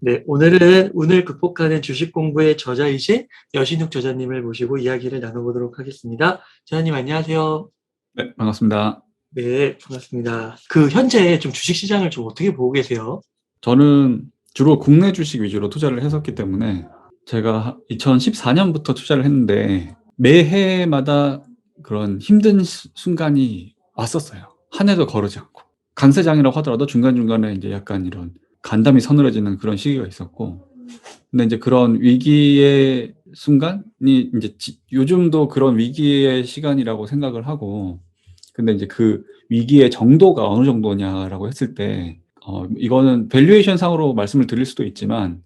네, 오늘은 운을 극복하는 주식 공부의 저자이신 여신욱 저자님을 모시고 이야기를 나눠보도록 하겠습니다. 저자님 안녕하세요. 네, 반갑습니다. 네, 반갑습니다. 현재 좀 주식 시장을 좀 어떻게 보고 계세요? 저는 주로 국내 주식 위주로 투자를 했었기 때문에 제가 2014년부터 투자를 했는데 매해마다 그런 힘든 순간이 왔었어요. 한 해도 거르지 않고. 강세장이라고 하더라도 중간중간에 이제 약간 이런 간담이 서늘해지는 그런 시기가 있었고, 근데 이제 그런 위기의 순간이 이제 요즘도 그런 위기의 시간이라고 생각을 하고, 근데 이제 그 위기의 정도가 어느 정도냐라고 했을 때, 이거는 밸류에이션 상으로 말씀을 드릴 수도 있지만,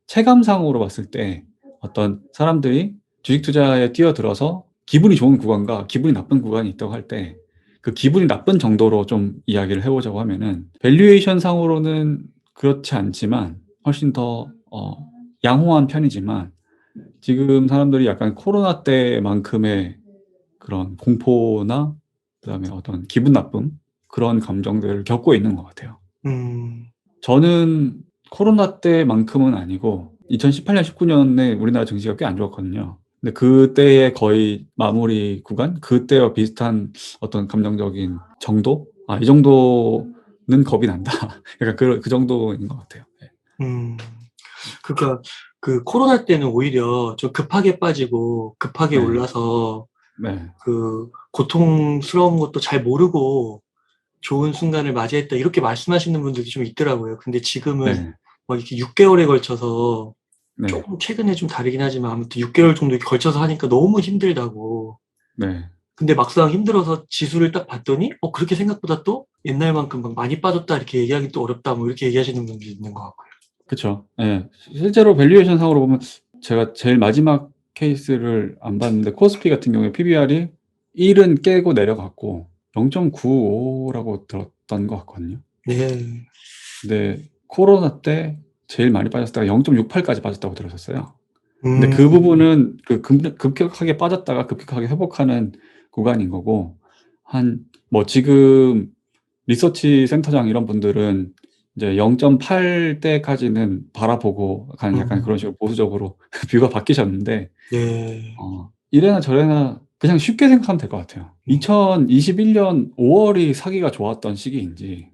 체감상으로 봤을 때 어떤 사람들이 주식 투자에 뛰어들어서 기분이 좋은 구간과 기분이 나쁜 구간이 있다고 할 때, 그 기분이 나쁜 정도로 좀 이야기를 해보자고 하면은, 밸류에이션 상으로는 그렇지 않지만 훨씬 더 양호한 편이지만, 지금 사람들이 약간 코로나 때만큼의 그런 공포나 그다음에 어떤 기분 나쁨, 그런 감정들을 겪고 있는 것 같아요. 음, 저는 코로나 때만큼은 아니고 2018년, 19년에 우리나라 증시가 꽤 안 좋았거든요. 근데 그때의 거의 마무리 구간, 그때와 비슷한 어떤 감정적인 정도? 이 정도는 겁이 난다. 약간 그 정도인 것 같아요. 네. 음, 그러니까 코로나 때는 오히려 좀 급하게 빠지고 급하게 네. 올라서 네. 고통스러운 것도 잘 모르고 좋은 순간을 맞이했다 이렇게 말씀하시는 분들이 좀 있더라고요. 근데 지금은 네. 막 이렇게 6개월에 걸쳐서 네. 조금 최근에 좀 다르긴 하지만 아무튼 6개월 정도 이렇게 걸쳐서 하니까 너무 힘들다고. 네. 근데 막상 힘들어서 지수를 딱 봤더니 그렇게 생각보다 또 옛날만큼 막 많이 빠졌다 이렇게 얘기하기 또 어렵다 뭐 이렇게 얘기하시는 분들이 있는 것 같고요. 그쵸. 예. 실제로 밸류에이션 상으로 보면 제가 제일 마지막 케이스를 안 봤는데 코스피 같은 경우에 PBR이 1은 깨고 내려갔고 0.95라고 들었던 것 같거든요. 네. 근데 코로나 때 제일 많이 빠졌다가 0.68까지 빠졌다고 들었었어요. 근데 그 음, 부분은 급격하게 빠졌다가 급격하게 회복하는 구간인 거고, 뭐 지금 리서치 센터장 이런 분들은 이제 0.8대까지는 바라보고 약간 그런 음, 식으로 보수적으로 뷰가 바뀌셨는데, 네. 이래나 저래나 그냥 쉽게 생각하면 될 것 같아요. 음, 2021년 5월이 사기가 좋았던 시기인지,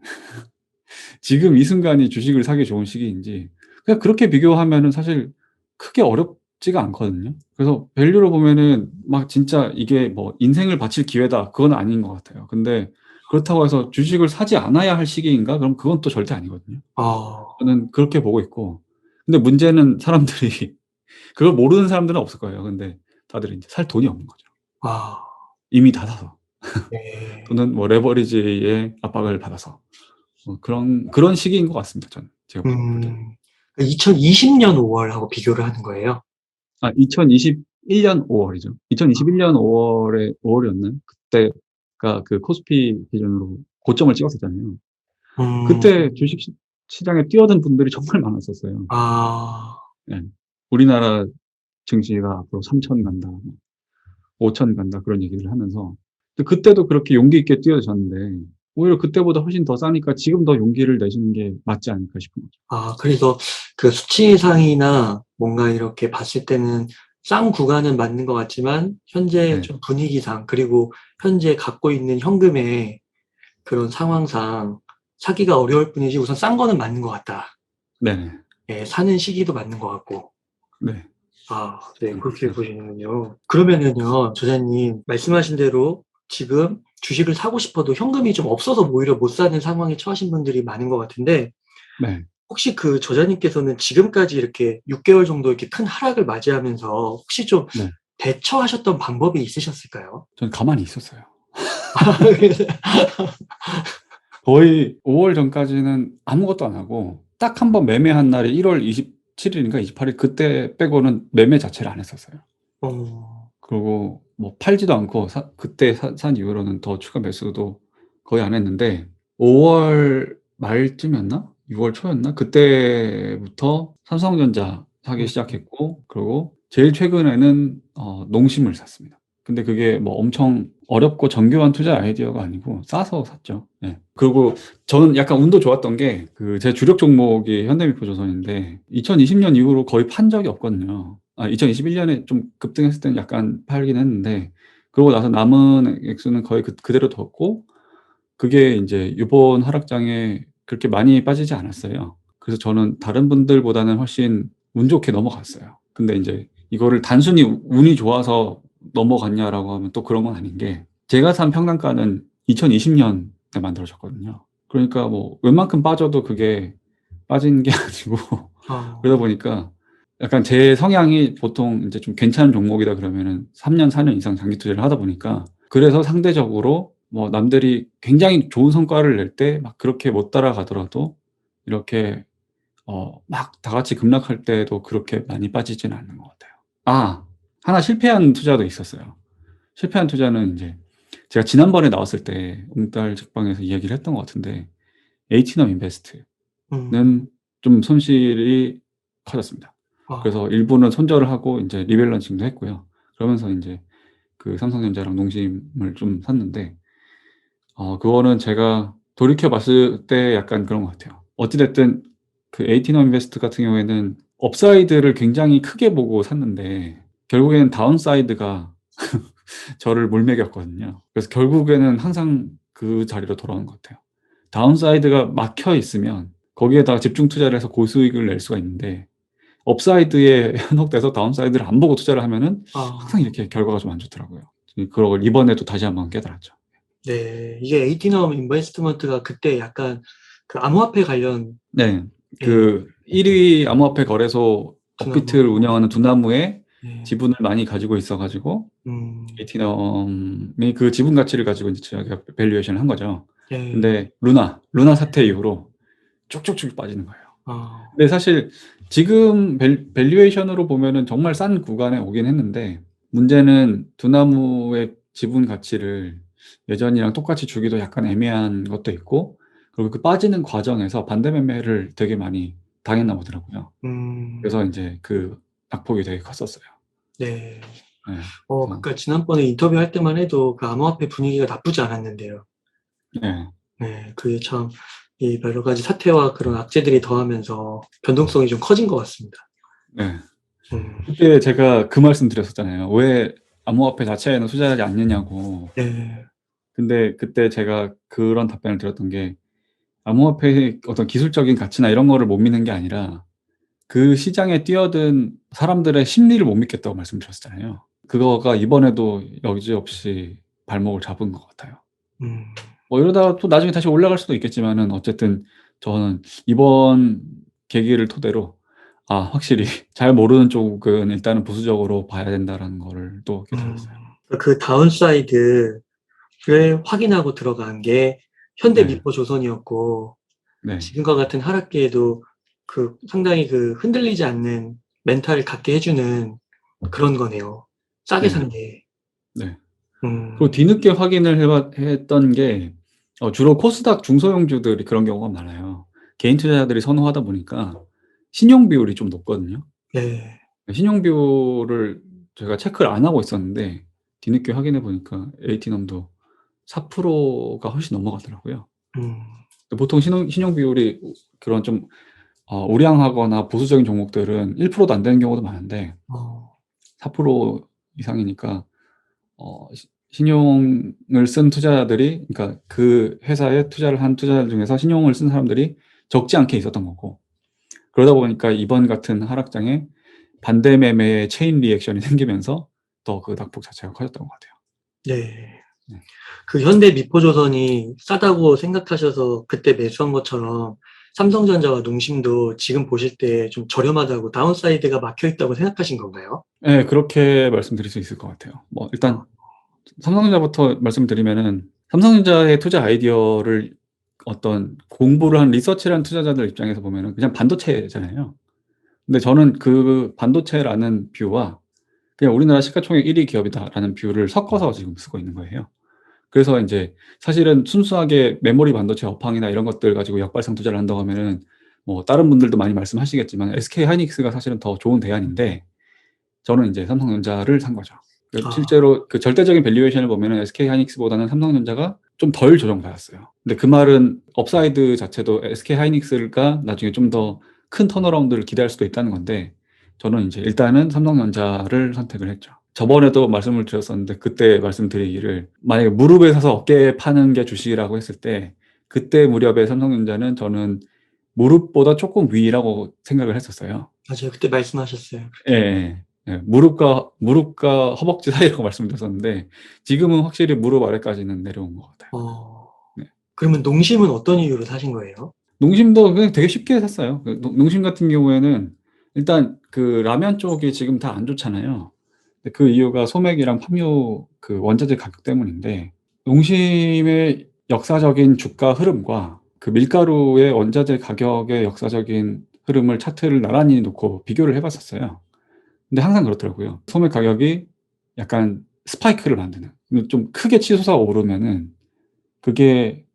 지금 이 순간이 주식을 사기 좋은 시기인지, 그냥 그렇게 비교하면은 사실 크게 어렵지가 않거든요. 그래서 밸류로 보면은 막 진짜 이게 뭐 인생을 바칠 기회다, 그건 아닌 것 같아요. 근데 그렇다고 해서 주식을 사지 않아야 할 시기인가? 그럼 그건 또 절대 아니거든요. 아, 저는 그렇게 보고 있고, 근데 문제는 사람들이 그걸 모르는 사람들은 없을 거예요. 근데 다들 이제 살 돈이 없는 거죠. 아, 이미 다 사서. 네. 또는 뭐 레버리지의 압박을 받아서. 그런 시기인 것 같습니다. 저는. 제가 볼 때는. 2020년 5월하고 비교를 하는 거예요. 2021년 5월이죠. 2021년 5월에 5월이었나요? 그때가 그 코스피 기준으로 고점을 찍었었잖아요. 음, 그때 주식 시장에 뛰어든 분들이 정말 많았었어요. 아, 예. 우리나라 증시가 앞으로 3천 간다, 5천 간다 그런 얘기를 하면서, 근데 그때도 그렇게 용기 있게 뛰어드셨는데 오히려 그때보다 훨씬 더 싸니까 지금 더 용기를 내시는 게 맞지 않을까 싶은 거죠. 그래서 수치상이나 뭔가 이렇게 봤을 때는 싼 구간은 맞는 것 같지만, 현재 네, 좀 분위기상, 그리고 현재 갖고 있는 현금의 그런 상황상 사기가 어려울 뿐이지 우선 싼 거는 맞는 것 같다. 네, 예, 사는 시기도 맞는 것 같고. 네, 네, 저는 그렇게 그렇게 생각합니다. 보시는군요. 그러면은요, 저자님, 말씀하신 대로 지금 주식을 사고 싶어도 현금이 좀 없어서 오히려 못 사는 상황에 처하신 분들이 많은 것 같은데, 네, 혹시 저자님께서는 지금까지 이렇게 6개월 정도 이렇게 큰 하락을 맞이하면서 혹시 좀 네. 대처하셨던 방법이 있으셨을까요? 전 가만히 있었어요. 거의 5월 전까지는 아무것도 안 하고 딱 한 번 매매한 날이 1월 27일인가 28일, 그때 빼고는 매매 자체를 안 했었어요. 어, 그리고 뭐 팔지도 않고 그때 산 이후로는 더 추가 매수도 거의 안 했는데, 5월 말쯤이었나? 6월 초였나? 그때부터 삼성전자 사기 음, 시작했고, 그리고 제일 최근에는 농심을 샀습니다. 근데 그게 뭐 엄청 어렵고 정교한 투자 아이디어가 아니고 싸서 샀죠. 예. 그리고 저는 약간 운도 좋았던 게 그 제 주력 종목이 현대미포조선인데 2020년 이후로 거의 판 적이 없거든요. 2021년에 좀 급등했을 때는 약간 팔긴 했는데 그러고 나서 남은 액수는 거의 그대로 뒀고 그게 이제 요번 하락장에 그렇게 많이 빠지지 않았어요. 그래서 저는 다른 분들보다는 훨씬 운 좋게 넘어갔어요. 근데 이제 이거를 단순히 운이 좋아서 넘어갔냐라고 하면 또 그런 건 아닌 게 제가 산 평단가는 2020년에 만들어졌거든요. 그러니까 뭐 웬만큼 빠져도 그게 빠진 게 아니고 그러다 보니까 약간 제 성향이 보통 이제 좀 괜찮은 종목이다 그러면은 3년, 4년 이상 장기 투자를 하다 보니까 그래서 상대적으로 뭐 남들이 굉장히 좋은 성과를 낼 때 막 그렇게 못 따라가더라도 이렇게 막 다 같이 급락할 때도 그렇게 많이 빠지지는 않는 것 같아요. 하나 실패한 투자도 있었어요. 실패한 투자는 이제 제가 지난번에 나왔을 때 웅달 책방에서 이야기를 했던 것 같은데 H넘 인베스트는 음. 좀 손실이 커졌습니다. 아. 그래서 일부는 손절을 하고 이제 리밸런싱도 했고요. 그러면서 이제 그 삼성전자랑 농심을 좀 샀는데 그거는 제가 돌이켜 봤을 때 약간 그런 것 같아요. 어찌 됐든 그 에이티넘 인베스트 같은 경우에는 업사이드를 굉장히 크게 보고 샀는데 결국에는 다운사이드가 저를 몰매겼거든요. 그래서 결국에는 항상 그 자리로 돌아오는 것 같아요. 다운사이드가 막혀 있으면 거기에다가 집중 투자를 해서 고수익을 낼 수가 있는데 업사이드에 현혹돼서 다운사이드를 안 보고 투자를 하면은 항상 아. 이렇게 결과가 좀 안 좋더라고요. 그걸 이번에도 다시 한번 깨달았죠. 네. 이게 에이티넘 인베스트먼트가 그때 약간 그 암호화폐 관련 네. 예, 그 1위 암호화폐 거래소 두나무. 업비트를 운영하는 두나무에 예. 지분을 많이 가지고 있어 가지고 음. 에이티넘이 그 지분 가치를 가지고 이제 자기가 밸류에이션을 한 거죠. 예. 근데 루나 사태 이후로 쭉쭉쭉 빠지는 거예요. 아. 근데 사실 지금 밸류에이션으로 보면은 정말 싼 구간에 오긴 했는데 문제는 두나무의 지분 가치를 예전이랑 똑같이 주기도 약간 애매한 것도 있고 그리고 그 빠지는 과정에서 반대 매매를 되게 많이 당했나 보더라고요. 음. 그래서 인제 그 낙폭이 되게 컸었어요. 네. 네. 그래서 그러니까 지난번에 인터뷰할 때만 해도 그 암호화폐 분위기가 나쁘지 않았는데요. 네. 네. 그게 참 이 여러 가지 사태와 그런 악재들이 더하면서 변동성이 좀 커진 것 같습니다. 네. 음. 그때 제가 그 말씀 드렸었잖아요. "왜 암호화폐 자체에는 투자하지 않느냐."고. 네. 근데 그때 제가 그런 답변을 드렸던 게 암호화폐의 어떤 기술적인 가치나 이런 거를 못 믿는 게 아니라 그 시장에 뛰어든 사람들의 심리를 못 믿겠다고 말씀드렸잖아요. 그거가 이번에도 여지없이 발목을 잡은 것 같아요. 음. 뭐 이러다가 또 나중에 다시 올라갈 수도 있겠지만은 어쨌든 저는 이번 계기를 토대로 확실히 잘 모르는 쪽은 일단은 보수적으로 봐야 된다라는 거를 또 음. 깨달았어요. 그 다운사이드를 확인하고 들어간 게 네. 현대미포조선이었고 네. 지금과 같은 하락기에도 그 상당히 그 흔들리지 않는 멘탈을 갖게 해주는 그런 거네요. 싸게 네. 산 게. 네. 그리고 음. 뒤늦게 확인을 했던 게 주로 코스닥 중소형주들이 그런 경우가 많아요. 개인 투자자들이 선호하다 보니까 신용 비율이 좀 높거든요. 네. 신용 비율을 제가 체크를 안 하고 있었는데 뒤늦게 확인해 보니까 에이티넘도 4%가 훨씬 넘어가더라고요. 음. 보통 신용 비율이 그런 좀 우량하거나 보수적인 종목들은 1%도 안 되는 경우도 많은데 어. 4% 이상이니까 신용을 쓴 투자자들이 그러니까 그 회사에 투자를 한 투자자 중에서 신용을 쓴 사람들이 적지 않게 있었던 거고 그러다 보니까 이번 같은 하락장에 반대 매매의 체인 리액션이 생기면서 더 그 낙폭 자체가 커졌던 것 같아요. 네. 네. 그 현대미포조선이 싸다고 생각하셔서 그때 매수한 것처럼 삼성전자와 농심도 지금 보실 때 좀 저렴하다고 다운사이드가 막혀 있다고 생각하신 건가요? 네, 그렇게 말씀드릴 수 있을 것 같아요. 뭐 아. 일단 삼성전자부터 말씀드리면은 삼성전자의 투자 아이디어를 어떤 공부를 한 리서치를 한 투자자들 입장에서 보면은 그냥 반도체잖아요. 근데 저는 그 반도체라는 뷰와 그냥 '우리나라 시가총액 1위 기업이다.'라는 뷰를 섞어서 지금 쓰고 있는 거예요. 그래서 인제 사실은 순수하게 메모리 반도체 업황이나 이런 것들 가지고 역발상 투자를 한다고 하면은 뭐 다른 분들도 많이 말씀하시겠지만 SK 하이닉스가 사실은 더 좋은 대안인데 저는 인제 삼성전자를 산 거죠. 아, 실제로 그 절대적인 밸류에이션을 보면은 SK 하이닉스보다는 삼성전자가 좀 덜 조정받았어요. 근데 그 말은 업사이드 자체도 SK 하이닉스가 나중에 좀 더 큰 턴어라운드를 기대할 수도 있다는 건데, 저는 이제 일단은 삼성전자를 선택을 했죠. 저번에도 말씀을 드렸었는데, 그때 말씀드리기를, 만약에 무릎에 서서 어깨에 파는 게 주식이라고 했을 때, 그때 무렵에 삼성전자는 저는 무릎보다 조금 위라고 생각을 했었어요. 맞아요. 그때 말씀하셨어요. 예, 그렇게. 예. 예, 무릎과 허벅지 사이라고 말씀드렸었는데, 지금은 확실히 무릎 아래까지는 내려온 것 같아요. 어, 네. 그러면 농심은 어떤 이유로 사신 거예요? 농심도 그냥 되게 쉽게 샀어요. 농심 같은 경우에는 일단 그 라면 쪽이 지금 다 안 좋잖아요. 근데 그 이유가 소맥이랑 팜유 그 원자재 가격 때문인데, 농심의 역사적인 주가 흐름과 그 밀가루의 원자재 가격의 역사적인 흐름을 차트를 나란히 놓고 비교를 해봤었어요. 근데 항상 그렇더라고요. 소매 가격이 약간 스파이크를 만드는, 좀 크게 치솟아 오르면은 그게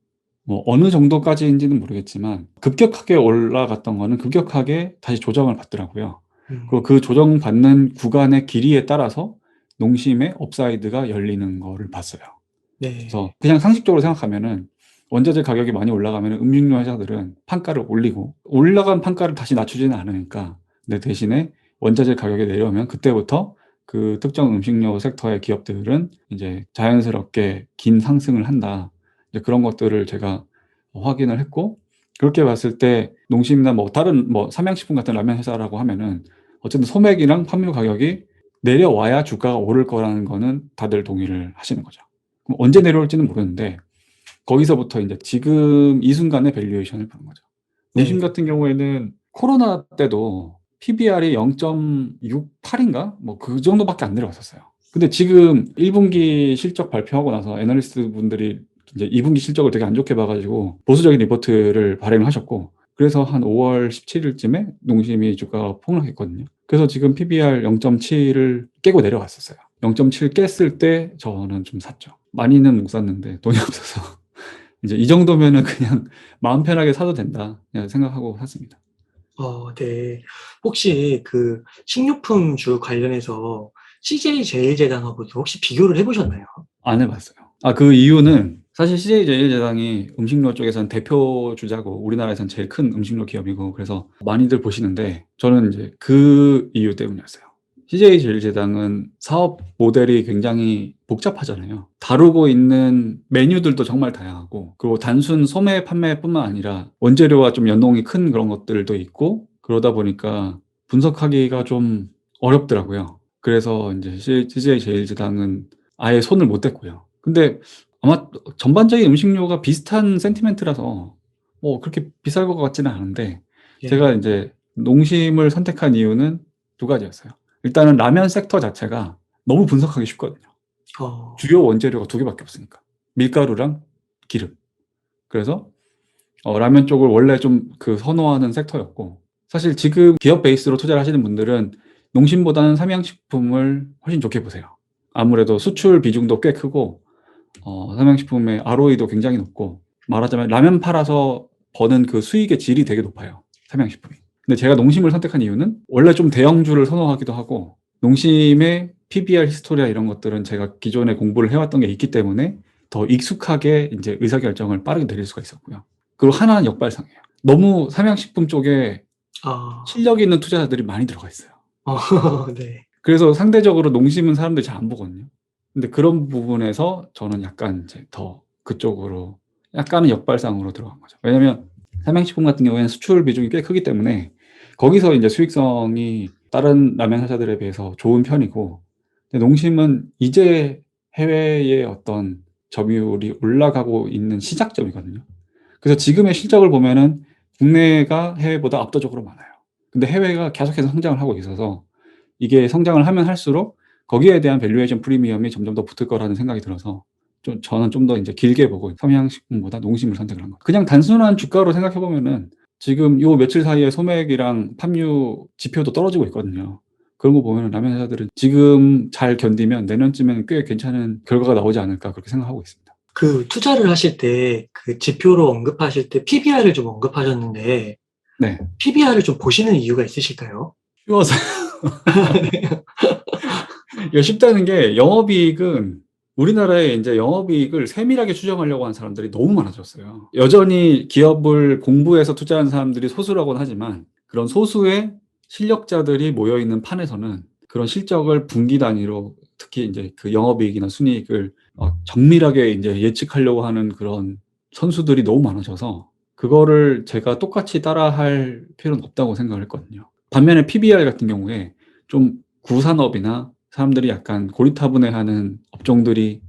뭐 어느 정도까지인지는 모르겠지만 급격하게 올라갔던 거는 급격하게 다시 조정을 받더라고요. 그리고 그 조정받는 구간의 길이에 따라서 농심의 업사이드가 열리는 거를 봤어요. 그래서 네. 그냥 상식적으로 생각하면은 원자재 가격이 많이 올라가면 음식료 회사들은 판가를 올리고, 올라간 판가를 다시 낮추지는 않으니까, 근데 대신에 원자재 가격이 내려오면 그때부터 그 특정 음식료 섹터의 기업들은 이제 자연스럽게 긴 상승을 한다. 이제 그런 것들을 제가 확인을 했고, 그렇게 봤을 때 농심이나 뭐 다른 뭐 삼양식품 같은 라면 회사라고 하면은 어쨌든 소맥이랑 팜유 가격이 내려와야 주가가 오를 거라는 거는 다들 동의를 하시는 거죠. 그럼 언제 내려올지는 모르는데, 거기서부터 이제 지금 이 순간의 밸류에이션을 보는 거죠. 농심 네. 같은 경우에는 코로나 때도 PBR이 0.68인가? 뭐 그 정도밖에 안 내려갔었어요. 근데 지금 1분기 실적 발표하고 나서 애널리스트 분들이 이제 2분기 실적을 되게 안 좋게 봐가지고 보수적인 리포트를 발행을 하셨고, 그래서 한 5월 17일쯤에 농심이 주가가 폭락했거든요. 그래서 지금 PBR 0.7을 깨고 내려갔었어요. 0.7 깼을 때 저는 좀 샀죠. 많이는 못 샀는데 돈이 없어서 이제 이 정도면은 그냥 마음 편하게 사도 된다 그냥 생각하고 샀습니다. 네. 혹시 그 식료품주 관련해서 CJ제일제당하고도 혹시 비교를 해보셨나요? 안 해봤어요. 그 이유는 사실 CJ제일제당이 음식료 쪽에서는 대표 주자고 우리나라에선 제일 큰 음식료 기업이고, 그래서 많이들 보시는데 저는 이제 그 이유 때문이었어요. CJ제일제당은 사업 모델이 굉장히 복잡하잖아요. 다루고 있는 메뉴들도 정말 다양하고, 그리고 단순 소매 판매뿐만 아니라 원재료와 좀 연동이 큰 그런 것들도 있고, 그러다 보니까 분석하기가 좀 어렵더라고요. 그래서 이제 CJ제일제당은 아예 손을 못 댔고요. 근데 아마 전반적인 음식료가 비슷한 센티멘트라서 뭐 그렇게 비쌀 것 같지는 않은데, 제가 예. 이제 농심을 선택한 이유는 두 가지였어요. 일단은 라면 섹터 자체가 너무 분석하기 쉽거든요. 어, 주요 원재료가 두 개밖에 없으니까. 밀가루랑 기름. 그래서 라면 쪽을 원래 좀 그 선호하는 섹터였고, 사실 지금 기업 베이스로 투자를 하시는 분들은 농심보다는 삼양식품을 훨씬 좋게 보세요. 아무래도 수출 비중도 꽤 크고, 삼양식품의 ROE도 굉장히 높고, 말하자면 라면 팔아서 버는 그 수익의 질이 되게 높아요, 삼양식품이. 근데 제가 농심을 선택한 이유는 원래 좀 대형주를 선호하기도 하고, 농심의 PBR 히스토리아 이런 것들은 제가 기존에 공부를 해왔던 게 있기 때문에 더 익숙하게 이제 의사결정을 빠르게 내릴 수가 있었고요. 그리고 하나는 역발상이에요. 너무 삼양식품 쪽에 아, 실력 있는 투자자들이 많이 들어가 있어요. 네. 그래서 상대적으로 농심은 사람들이 잘 안 보거든요. 근데 그런 부분에서 저는 약간 이제 더 그쪽으로 약간은 역발상으로 들어간 거죠. 왜냐면 삼양식품 같은 경우에는 수출 비중이 꽤 크기 때문에 거기서 이제 수익성이 다른 라면 회사들에 비해서 좋은 편이고, 근데 농심은 이제 해외의 어떤 점유율이 올라가고 있는 시작점이거든요. 그래서 지금의 실적을 보면은 국내가 해외보다 압도적으로 많아요. 근데 해외가 계속해서 성장을 하고 있어서 이게 성장을 하면 할수록 거기에 대한 밸류에이션 프리미엄이 점점 더 붙을 거라는 생각이 들어서 저는 좀 더 이제 길게 보고 삼양식품보다 농심을 선택을 한 거예요. 그냥 단순한 주가로 생각해 보면은 지금 요 며칠 사이에 소맥이랑 팜유 지표도 떨어지고 있거든요. 그런 거 보면은 라면 회사들은 지금 잘 견디면 내년쯤에는 꽤 괜찮은 결과가 나오지 않을까 그렇게 생각하고 있습니다. 그 투자를 하실 때 그 지표로 언급하실 때 PBR을 좀 언급하셨는데 네. PBR을 좀 보시는 이유가 있으실까요? 쉬워서 이거 쉽다는 게 영업이익은 우리나라에 이제 영업이익을 세밀하게 추정하려고 하는 사람들이 너무 많아졌어요. 여전히 기업을 공부해서 투자하는 사람들이 소수라고는 하지만 그런 소수의 실력자들이 모여 있는 판에서는 그런 실적을 분기 단위로 특히 이제 그 영업이익이나 순이익을 정밀하게 이제 예측하려고 하는 그런 선수들이 너무 많아져서 그거를 제가 똑같이 따라할 필요는 없다고 생각을 했거든요. 반면에 PBR 같은 경우에 좀 구산업이나 사람들이 약간 고리타분해하는 업종들이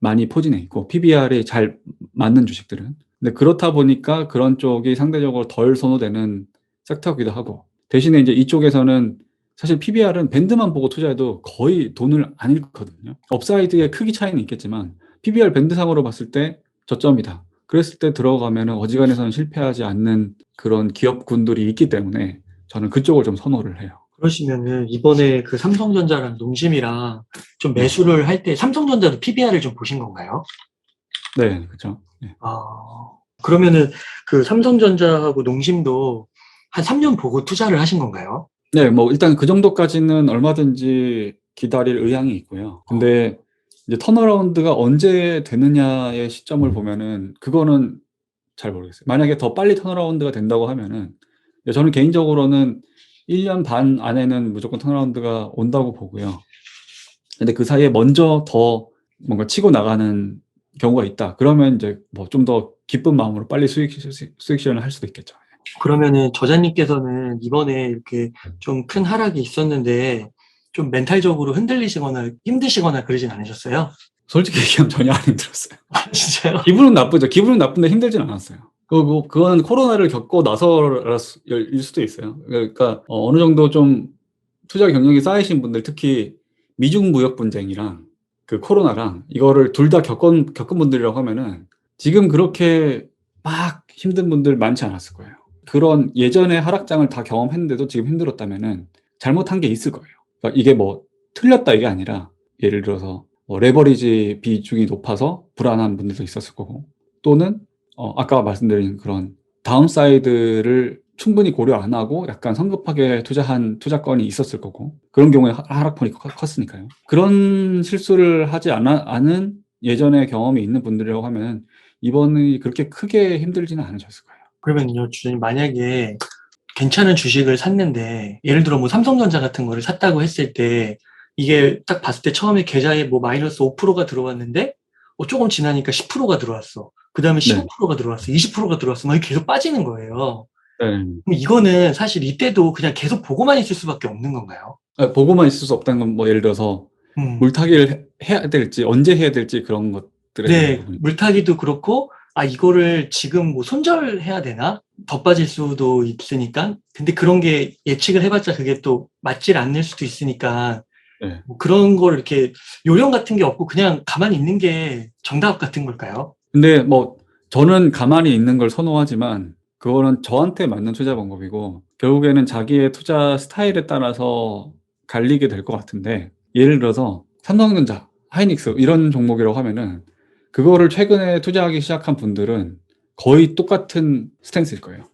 많이 포진해 있고 PBR이 잘 맞는 주식들은. 근데 그렇다 보니까 그런 쪽이 상대적으로 덜 선호되는 섹터이기도 하고 대신에 이제 이쪽에서는 사실 PBR은 밴드만 보고 투자해도 거의 돈을 안 잃거든요. 업사이드의 크기 차이는 있겠지만 PBR 밴드상으로 봤을 때 저점이다. 그랬을 때 들어가면 어지간해서는 실패하지 않는 그런 기업군들이 있기 때문에 저는 그쪽을 좀 선호를 해요. 그러시면은 이번에 그 삼성전자랑 농심이랑 좀 네. 매수를 할 때 삼성전자도 PBR을 좀 보신 건가요? 네, 그렇죠. 네. 그러면은 그 삼성전자하고 농심도 한 3년 보고 투자를 하신 건가요? 네, 뭐 일단 그 정도까지는 얼마든지 기다릴 의향이 있고요. 근데 이제 턴어라운드가 언제 되느냐의 시점을 보면은 그거는 잘 모르겠어요. 만약에 더 빨리 턴어라운드가 된다고 하면은 저는 개인적으로는 1년 반 안에는 무조건 턴어라운드가 온다고 보고요. 근데 그 사이에 먼저 더 뭔가 치고 나가는 경우가 있다. 그러면 이제 뭐 좀 더 기쁜 마음으로 빨리 수익 실현을 할 수도 있겠죠. 그러면은 저자님께서는 이번에 이렇게 좀 큰 하락이 있었는데 좀 멘탈적으로 흔들리시거나 힘드시거나 그러진 않으셨어요? 솔직히 얘기하면 전혀 안 힘들었어요. 진짜요? 기분은 나쁘죠. 기분은 나쁜데 힘들진 않았어요. 그건 코로나를 겪고 나서일 수도 있어요. 그러니까 어느 정도 좀 투자 경력이 쌓이신 분들, 특히 미중 무역 분쟁이랑 그 코로나랑 이거를 둘 다 겪은 분들이라고 하면은 지금 그렇게 막 힘든 분들 많지 않았을 거예요. 그런 예전의 하락장을 다 경험했는데도 지금 힘들었다면은 잘못한 게 있을 거예요. 그러니까 이게 뭐 틀렸다 이게 아니라 예를 들어서 레버리지 비중이 높아서 불안한 분들도 있었을 거고 또는 아까 말씀드린 그런 다운사이드를 충분히 고려 안 하고 약간 성급하게 투자한 투자건이 있었을 거고 그런 경우에 하락폭이 컸으니까요. 그런 실수를 하지 않은 예전에 경험이 있는 분들이라고 하면 이번이 그렇게 크게 힘들지는 않으셨을 거예요. 그러면요, 주님 만약에 괜찮은 주식을 샀는데 예를 들어 뭐 삼성전자 같은 거를 샀다고 했을 때 이게 딱 봤을 때 처음에 계좌에 뭐 마이너스 5%가 들어왔는데 조금 지나니까 10%가 들어왔어. 그 다음에 네. 15%가 들어왔어. 20%가 들어왔어. 막 이렇게 계속 빠지는 거예요. 네. 그럼 이거는 사실 이때도 그냥 계속 보고만 있을 수밖에 없는 건가요? 보고만 있을 수 없다는 건 뭐 예를 들어서 음. 물타기를 해야 될지 언제 해야 될지 그런 것들에 대한 네, 부분이 물타기도 그렇고, 이거를 지금 뭐 손절해야 되나? 더 빠질 수도 있으니까. 근데 그런 게 예측을 해봤자 그게 또 맞질 않을 수도 있으니까, 네. 뭐 그런 걸 이렇게 요령 같은 게 없고 그냥 가만히 있는 게 정답 같은 걸까요? 근데 뭐 저는 가만히 있는 걸 선호하지만 그거는 저한테 맞는 투자 방법이고 결국에는 자기의 투자 스타일에 따라서 갈리게 될 것 같은데 예를 들어서 삼성전자, 하이닉스 이런 종목이라고 하면은 그거를 최근에 투자하기 시작한 분들은 거의 똑같은 스탠스일 거예요.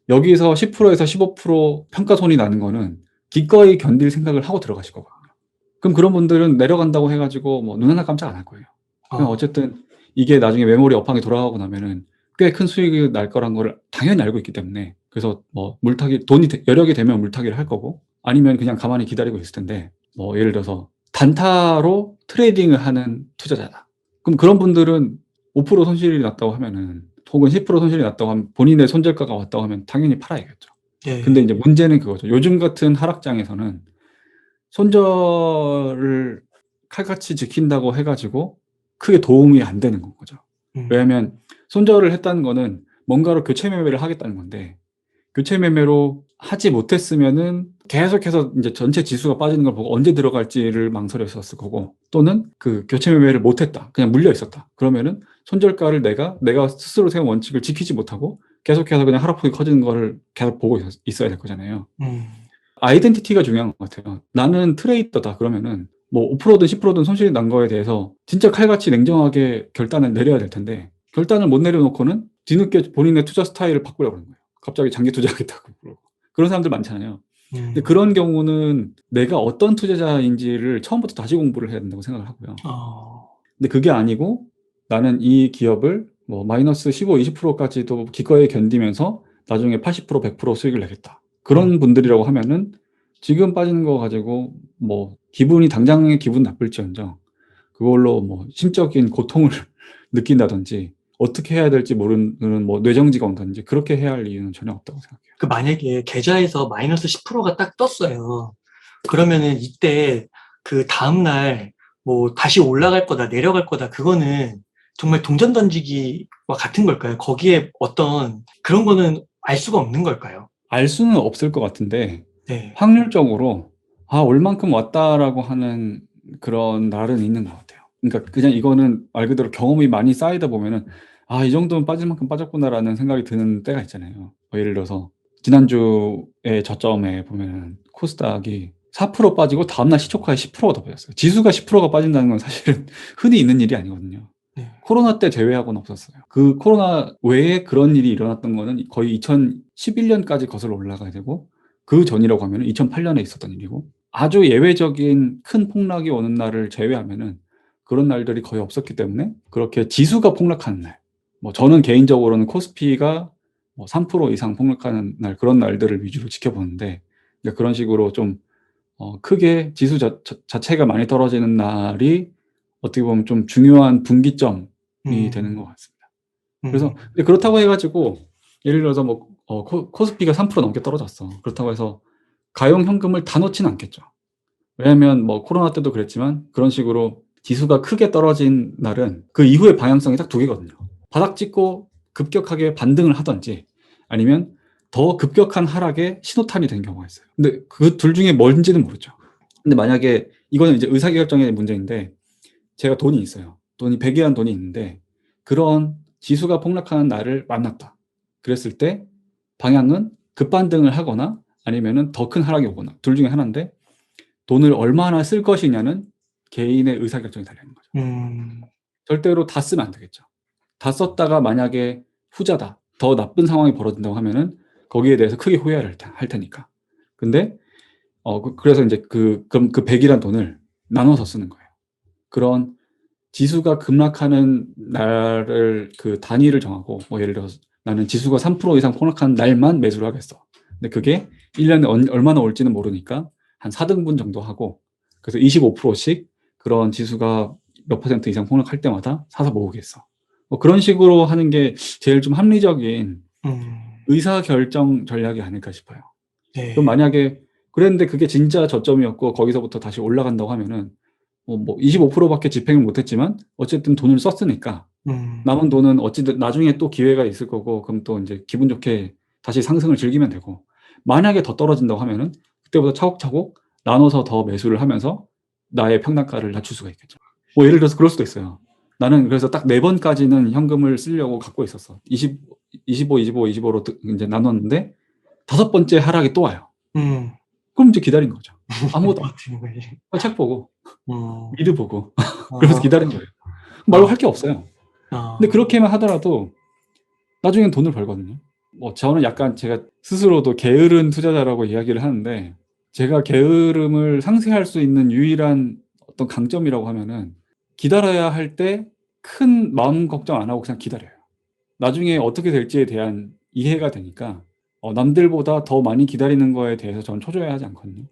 여기서 10%에서 15% 평가손이 나는 거는 기꺼이 견딜 생각을 하고 들어가실 거거든요. 그럼 그런 분들은 내려간다고 해가지고 뭐 눈 하나 깜짝 안 할 거예요. 그냥 어, 어쨌든 이게 나중에 메모리 업황이 돌아가고 나면은 꽤 큰 수익이 날 거란 거를 당연히 알고 있기 때문에 그래서 뭐 물타기 여력이 되면 물타기를 할 거고 아니면 그냥 가만히 기다리고 있을 텐데 뭐 예를 들어서 단타로 트레이딩을 하는 투자자다. 그럼 그런 분들은 5% 손실이 났다고 하면은 혹은 10% 손실이 났다고 하면 본인의 손절가가 왔다고 하면 당연히 팔아야겠죠. 근데 예. 이제 문제는 그거죠. 요즘 같은 하락장에서는 손절을 칼같이 지킨다고 해가지고 크게 도움이 안 되는 건 거죠. 음, 왜냐하면 손절을 했다는 거는 뭔가로 교체 매매를 하겠다는 건데 교체 매매로 하지 못했으면은 계속해서 이제 전체 지수가 빠지는 걸 보고 언제 들어갈지를 망설였었을 거고 또는 그 교체 매매를 못했다. 그냥 물려 있었다. 그러면은 손절가를 내가 스스로 세운 원칙을 지키지 못하고 계속해서 그냥 하락폭이 커지는 거를 계속 보고 있어야 될 거잖아요. 음, 아이덴티티가 중요한 것 같아요. 나는 트레이더다 그러면은 뭐 5%든 10%든 손실이 난 거에 대해서 진짜 칼같이 냉정하게 결단을 내려야 될 텐데 결단을 못 내려놓고는 뒤늦게 본인의 투자 스타일을 바꾸려고 하는 거예요. 갑자기 장기 투자하겠다고 그러고. 그런 사람들 많잖아요. 근데 음. 그런 경우는 내가 어떤 투자자인지를 처음부터 다시 공부를 해야 된다고 생각을 하고요. 어. 근데 그게 아니고 나는 이 기업을 뭐 마이너스 15, 20%까지도 기꺼이 견디면서 나중에 80%, 100% 수익을 내겠다. 음. 그런 분들이라고 하면은 지금 빠지는 거 가지고 뭐 기분이 당장의 기분 나쁠지언정 그걸로 뭐 심적인 고통을 느낀다든지 어떻게 해야 될지 모르는 뭐 뇌정지가 온다든지 그렇게 해야 할 이유는 전혀 없다고 생각해요. 그 만약에 계좌에서 마이너스 10%가 딱 떴어요. 그러면은 이때 그 다음날 뭐 다시 올라갈 거다, 내려갈 거다, 그거는 정말 동전 던지기와 같은 걸까요? 거기에 어떤 그런 거는 알 수가 없는 걸까요? 알 수는 없을 것 같은데 네. 확률적으로 올만큼 왔다라고 하는 그런 날은 있는 것 같아요. 그러니까 그냥 이거는 말 그대로 경험이 많이 쌓이다 보면은 이 정도면 빠질 만큼 빠졌구나라는 생각이 드는 때가 있잖아요. 예를 들어서 지난주에 저점에 보면은 코스닥이 4% 빠지고 다음날 시초가에 10%가 더 빠졌어요. 지수가 10%가 빠진다는 건 사실은 흔히 있는 일이 아니거든요. 네. 코로나 때 제외하고는 없었어요. 그 코로나 외에 그런 일이 일어났던 거는 거의 2011년까지 거슬러 올라가야 되고 그 전이라고 하면 2008년에 있었던 일이고 아주 예외적인 큰 폭락이 오는 날을 제외하면은 그런 날들이 거의 없었기 때문에 그렇게 지수가 폭락하는 날, 뭐 저는 개인적으로는 코스피가 뭐 3% 이상 폭락하는 날 그런 날들을 위주로 지켜보는데 그러니까 그런 식으로 좀 크게 지수 자체가 많이 떨어지는 날이 어떻게 보면 좀 중요한 분기점이 되는 것 음. 같습니다. 음. 그래서 근데 그렇다고 해가지고 예를 들어서 뭐 코스피가 3% 넘게 떨어졌어. 그렇다고 해서 가용 현금을 다 넣지는 않겠죠. 왜냐하면 뭐 코로나 때도 그랬지만 그런 식으로 지수가 크게 떨어진 날은 그 이후의 방향성이 딱 두 개거든요. 바닥 찍고 급격하게 반등을 하든지 아니면 더 급격한 하락에 신호탄이 되는 경우가 있어요. 근데 그 둘 중에 뭔지는 모르죠. 근데 만약에 이거는 이제 의사결정의 문제인데 제가 돈이 있어요. 돈이 100이라는 돈이 있는데 그런 지수가 폭락하는 날을 만났다. 그랬을 때 방향은 급반등을 하거나 아니면은 더 큰 하락이 오거나 둘 중에 하나인데 돈을 얼마나 쓸 것이냐는 개인의 의사결정이 달려있는 거죠. 음. 절대로 다 쓰면 안 되겠죠. 다 썼다가 만약에 후자다. 더 나쁜 상황이 벌어진다고 하면은 거기에 대해서 크게 후회를 할 테니까. 근데 그래서 이제 그럼 그 100이란 돈을 나눠서 쓰는 거예요. 그런 지수가 급락하는 날을 그 단위를 정하고 뭐 예를 들어서 나는 지수가 3% 이상 폭락하는 날만 매수를 하겠어. 근데 그게 1년에 얼마나 올지는 모르니까 한 4등분 정도 하고 그래서 25%씩 그런 지수가 몇 퍼센트 이상 폭락할 때마다 사서 모으겠어. 뭐 그런 식으로 하는 게 제일 좀 합리적인 음. 의사결정 전략이 아닐까 싶어요. 그럼 네. 만약에 그랬는데 그게 진짜 저점이었고 거기서부터 다시 올라간다고 하면은 뭐 25%밖에 집행을 못했지만 어쨌든 돈을 썼으니까 음. 남은 돈은 어찌든 나중에 또 기회가 있을 거고 그럼 또 이제 기분 좋게 다시 상승을 즐기면 되고 만약에 더 떨어진다고 하면은 그때보다 차곡차곡 나눠서 더 매수를 하면서 나의 평단가를 낮출 수가 있겠죠. 뭐 예를 들어서 그럴 수도 있어요. 나는 그래서 딱 4번까지는 현금을 쓰려고 갖고 있었어. 25, 25, 25로 이제 나눴는데 5번째 하락이 또 와요. 음. 그럼 이제 기다린 거죠. 아무것도 안 버티는 거지. 하고 책 보고 음. 미드 보고 그러면서 어. 기다린 거예요. 말로 어. 할 게 없어요. 근데 어. 그렇게만 하더라도 나중엔 돈을 벌거든요. 뭐 저는 약간 제가 스스로도 게으른 투자자라고 이야기를 하는데 제가 게으름을 상쇄할 수 있는 유일한 어떤 강점이라고 하면은 기다려야 할 때 큰 마음 걱정 안 하고 그냥 기다려요. 나중에 어떻게 될지에 대한 이해가 되니까 남들보다 더 많이 기다리는 거에 대해서 저는 초조해하지 않거든요.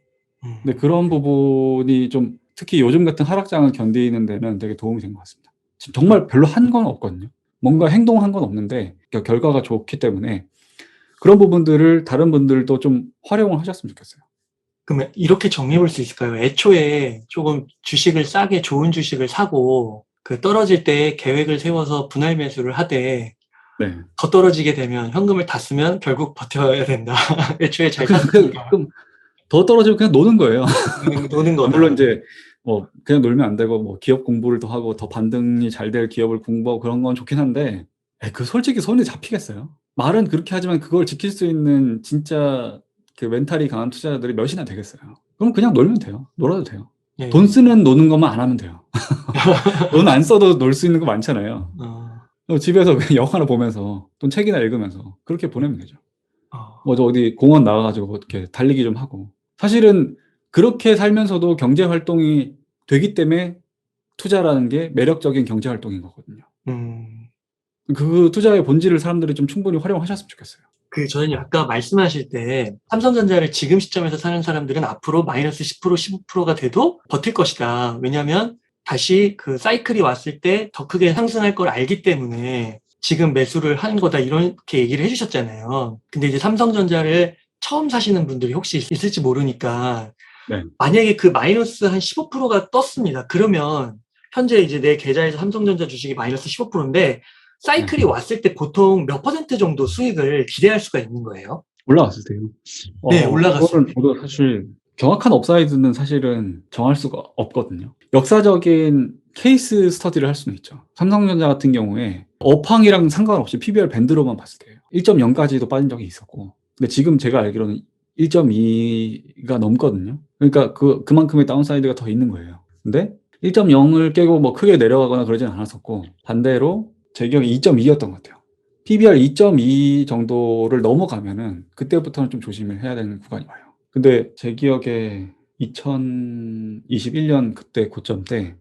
근데 음. 그런 부분이 좀 특히 요즘 같은 하락장을 견디는 데는 되게 도움이 된 것 같습니다. 지금 정말 별로 한 건 없거든요. 뭔가 행동한 건 없는데 결과가 좋기 때문에 그런 부분들을 다른 분들도 좀 활용을 하셨으면 좋겠어요. 그러면 이렇게 정리해 볼 수 있을까요? 애초에 조금 주식을 싸게 좋은 주식을 사고 그 떨어질 때 계획을 세워서 분할 매수를 하되 네. 더 떨어지게 되면 현금을 다 쓰면 결국 버텨야 된다. 애초에 잘 샀으니까 그럼 더 떨어지면 그냥 노는 거예요. 노는 물론 거다. 이제 뭐 그냥 놀면 안 되고 뭐 기업 공부를 더 하고 더 반등이 잘 될 기업을 공부하고 그런 건 좋긴 한데 그 솔직히 손에 잡히겠어요? 말은 그렇게 하지만 그걸 지킬 수 있는 진짜 그 멘탈이 강한 투자자들이 몇이나 되겠어요. 그럼 그냥 놀면 돼요. 놀아도 돼요. 돈 예. 쓰는 노는 것만 안 하면 돼요. 돈 안 써도 놀 수 있는 거 많잖아요. 어. 집에서 그냥 영화나 보면서 돈 책이나 읽으면서 그렇게 보내면 되죠. 어. 뭐 어디 공원 나가가지고 이렇게 달리기 좀 하고. 사실은 그렇게 살면서도 경제 활동이 되기 때문에 투자라는 게 매력적인 경제 활동인 거거든요. 음. 그 투자의 본질을 사람들이 좀 충분히 활용하셨으면 좋겠어요. 그 저는 아까 말씀하실 때 삼성전자를 지금 시점에서 사는 사람들은 앞으로 마이너스 10%, 15%가 돼도 버틸 것이다. 왜냐하면 다시 그 사이클이 왔을 때 더 크게 상승할 걸 알기 때문에 지금 매수를 하는 거다 이렇게 얘기를 해주셨잖아요. 근데 이제 삼성전자를 처음 사시는 분들이 혹시 있을지 모르니까 네. 만약에 그 마이너스 한 15%가 떴습니다. 그러면 현재 이제 내 계좌에서 삼성전자 주식이 마이너스 15%인데 사이클이 왔을 때 보통 몇 퍼센트 정도 수익을 기대할 수가 있는 거예요? 올라갔을 때요. 네, 올라갔을 그거는 때. 저도 사실 정확한 업사이드는 사실은 정할 수가 없거든요. 역사적인 케이스 스터디를 할 수는 있죠. 삼성전자 같은 경우에 업황이랑 상관없이 PBR 밴드로만 봤을 때예요. 1.0까지도 빠진 적이 있었고, 근데 지금 제가 알기로는 1.2가 넘거든요. 그러니까 그만큼의 다운사이드가 더 있는 거예요. 근데 1.0을 깨고 뭐 크게 내려가거나 그러진 않았었고, 반대로 제 기억에 2.2였던 것 같아요. PBR 2.2 정도를 넘어가면은 그때부터는 좀 조심을 해야 되는 구간이 와요. 근데 제 기억에 2021년 그때 고점 때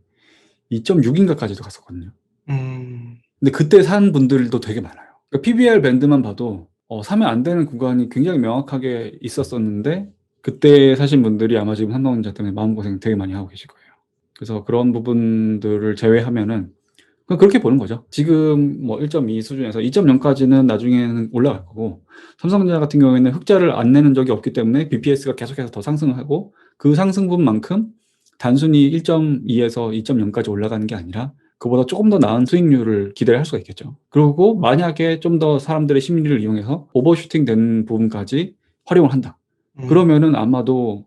2.6인가까지도 갔었거든요. 음, 근데 그때 산 분들도 되게 많아요. 그러니까 PBR 밴드만 봐도 사면 안 되는 구간이 굉장히 명확하게 있었었는데, 그때 사신 분들이 아마 지금 삼성전자 때문에 마음고생 되게 많이 하고 계실 거예요. 그래서 그런 부분들을 제외하면은 그렇게 보는 거죠. 지금 뭐 1.2 수준에서 2.0까지는 나중에는 올라갈 거고, 삼성전자 같은 경우에는 흑자를 안 내는 적이 없기 때문에 BPS가 계속해서 더 상승을 하고, 그 상승분만큼 단순히 1.2에서 2.0까지 올라가는 게 아니라 그보다 조금 더 나은 수익률을 기대할 수가 있겠죠. 그리고 만약에 좀 더 사람들의 심리를 이용해서 오버슈팅 된 부분까지 활용을 한다. 음, 그러면은 아마도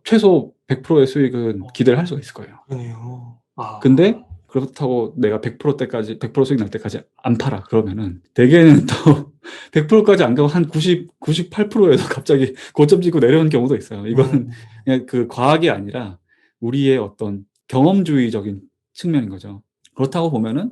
최소 100%의 수익은 기대를 할 수가 있을 거예요. 그러네요. 아, 근데 그렇다고 내가 100%대까지 100% 수익 날 때까지 안 팔아. 그러면은 대개는 또 100%까지 안 가고 한 90, 98%에서 갑자기 고점 찍고 내려오는 경우도 있어요. 이거는 음, 그냥 그 과학이 아니라 우리의 어떤 경험주의적인 측면인 거죠. 그렇다고 보면은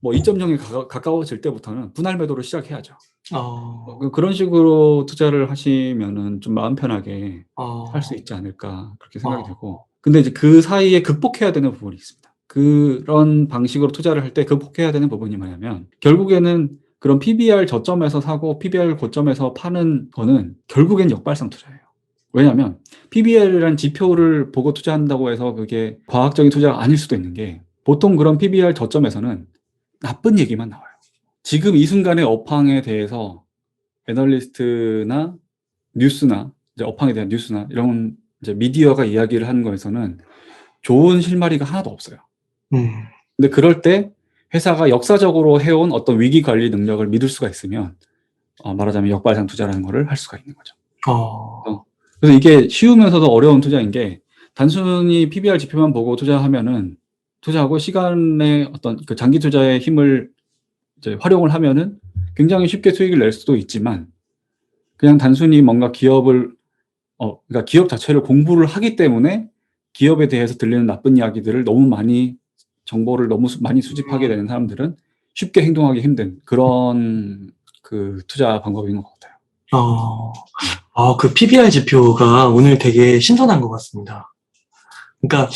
뭐 2.0에 가까워질 때부터는 분할 매도를 시작해야죠. 어, 그런 식으로 투자를 하시면은 좀 마음 편하게 할 수 어, 있지 않을까 그렇게 생각이 어, 되고, 근데 이제 그 사이에 극복해야 되는 부분이 있습니다. 그런 방식으로 투자를 할 때 극복해야 되는 부분이 뭐냐면, 결국에는 그런 PBR 저점에서 사고 PBR 고점에서 파는 거는 결국엔 역발상 투자예요. 왜냐하면 PBR이라는 지표를 보고 투자한다고 해서 그게 과학적인 투자가 아닐 수도 있는 게, 보통 그런 PBR 저점에서는 나쁜 얘기만 나와요. 지금 이 순간의 업황에 대해서 애널리스트나 뉴스나 이제 업황에 대한 뉴스나 이런 이제 미디어가 이야기를 하는 거에서는 좋은 실마리가 하나도 없어요. 음, 근데 그럴 때 회사가 역사적으로 해온 어떤 위기 관리 능력을 믿을 수가 있으면 말하자면 역발상 투자라는 거를 할 수가 있는 거죠. 어, 그래서 이게 쉬우면서도 어려운 투자인 게, 단순히 PBR 지표만 보고 투자하면은, 투자하고 시간의 어떤 그 장기 투자의 힘을 이제 활용을 하면은 굉장히 쉽게 수익을 낼 수도 있지만, 그냥 단순히 뭔가 그러니까 기업 자체를 공부를 하기 때문에 기업에 대해서 들리는 나쁜 이야기들을 너무 많이, 정보를 너무 많이 수집하게 되는 사람들은 쉽게 행동하기 힘든 그런 그 투자 방법인 것 같아요. 어, 네. 그 PBR 지표가 오늘 되게 신선한 것 같습니다. 그러니까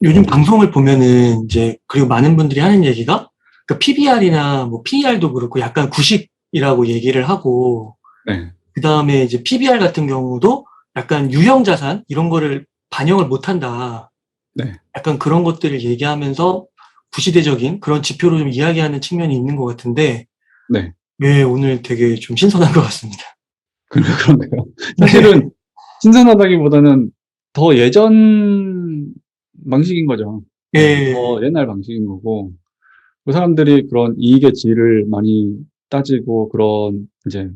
요즘 방송을 보면은 이제 그리고 많은 분들이 하는 얘기가 그 PBR이나 뭐 PER도 그렇고 약간 구식이라고 얘기를 하고 네. 그 다음에 이제 PBR 같은 경우도 약간 유형 자산 이런 거를 반영을 못 한다. 네. 약간 그런 것들을 얘기하면서 구시대적인 그런 지표로 좀 이야기하는 측면이 있는 것 같은데 네. 예, 오늘 되게 좀 신선한 것 같습니다. 그러네요. 네. 사실은 신선하다기보다는 더 예전 방식인 거죠. 네. 예, 더 옛날 방식인 거고, 그 사람들이 그런 이익의 질을 많이 따지고, 그런 이제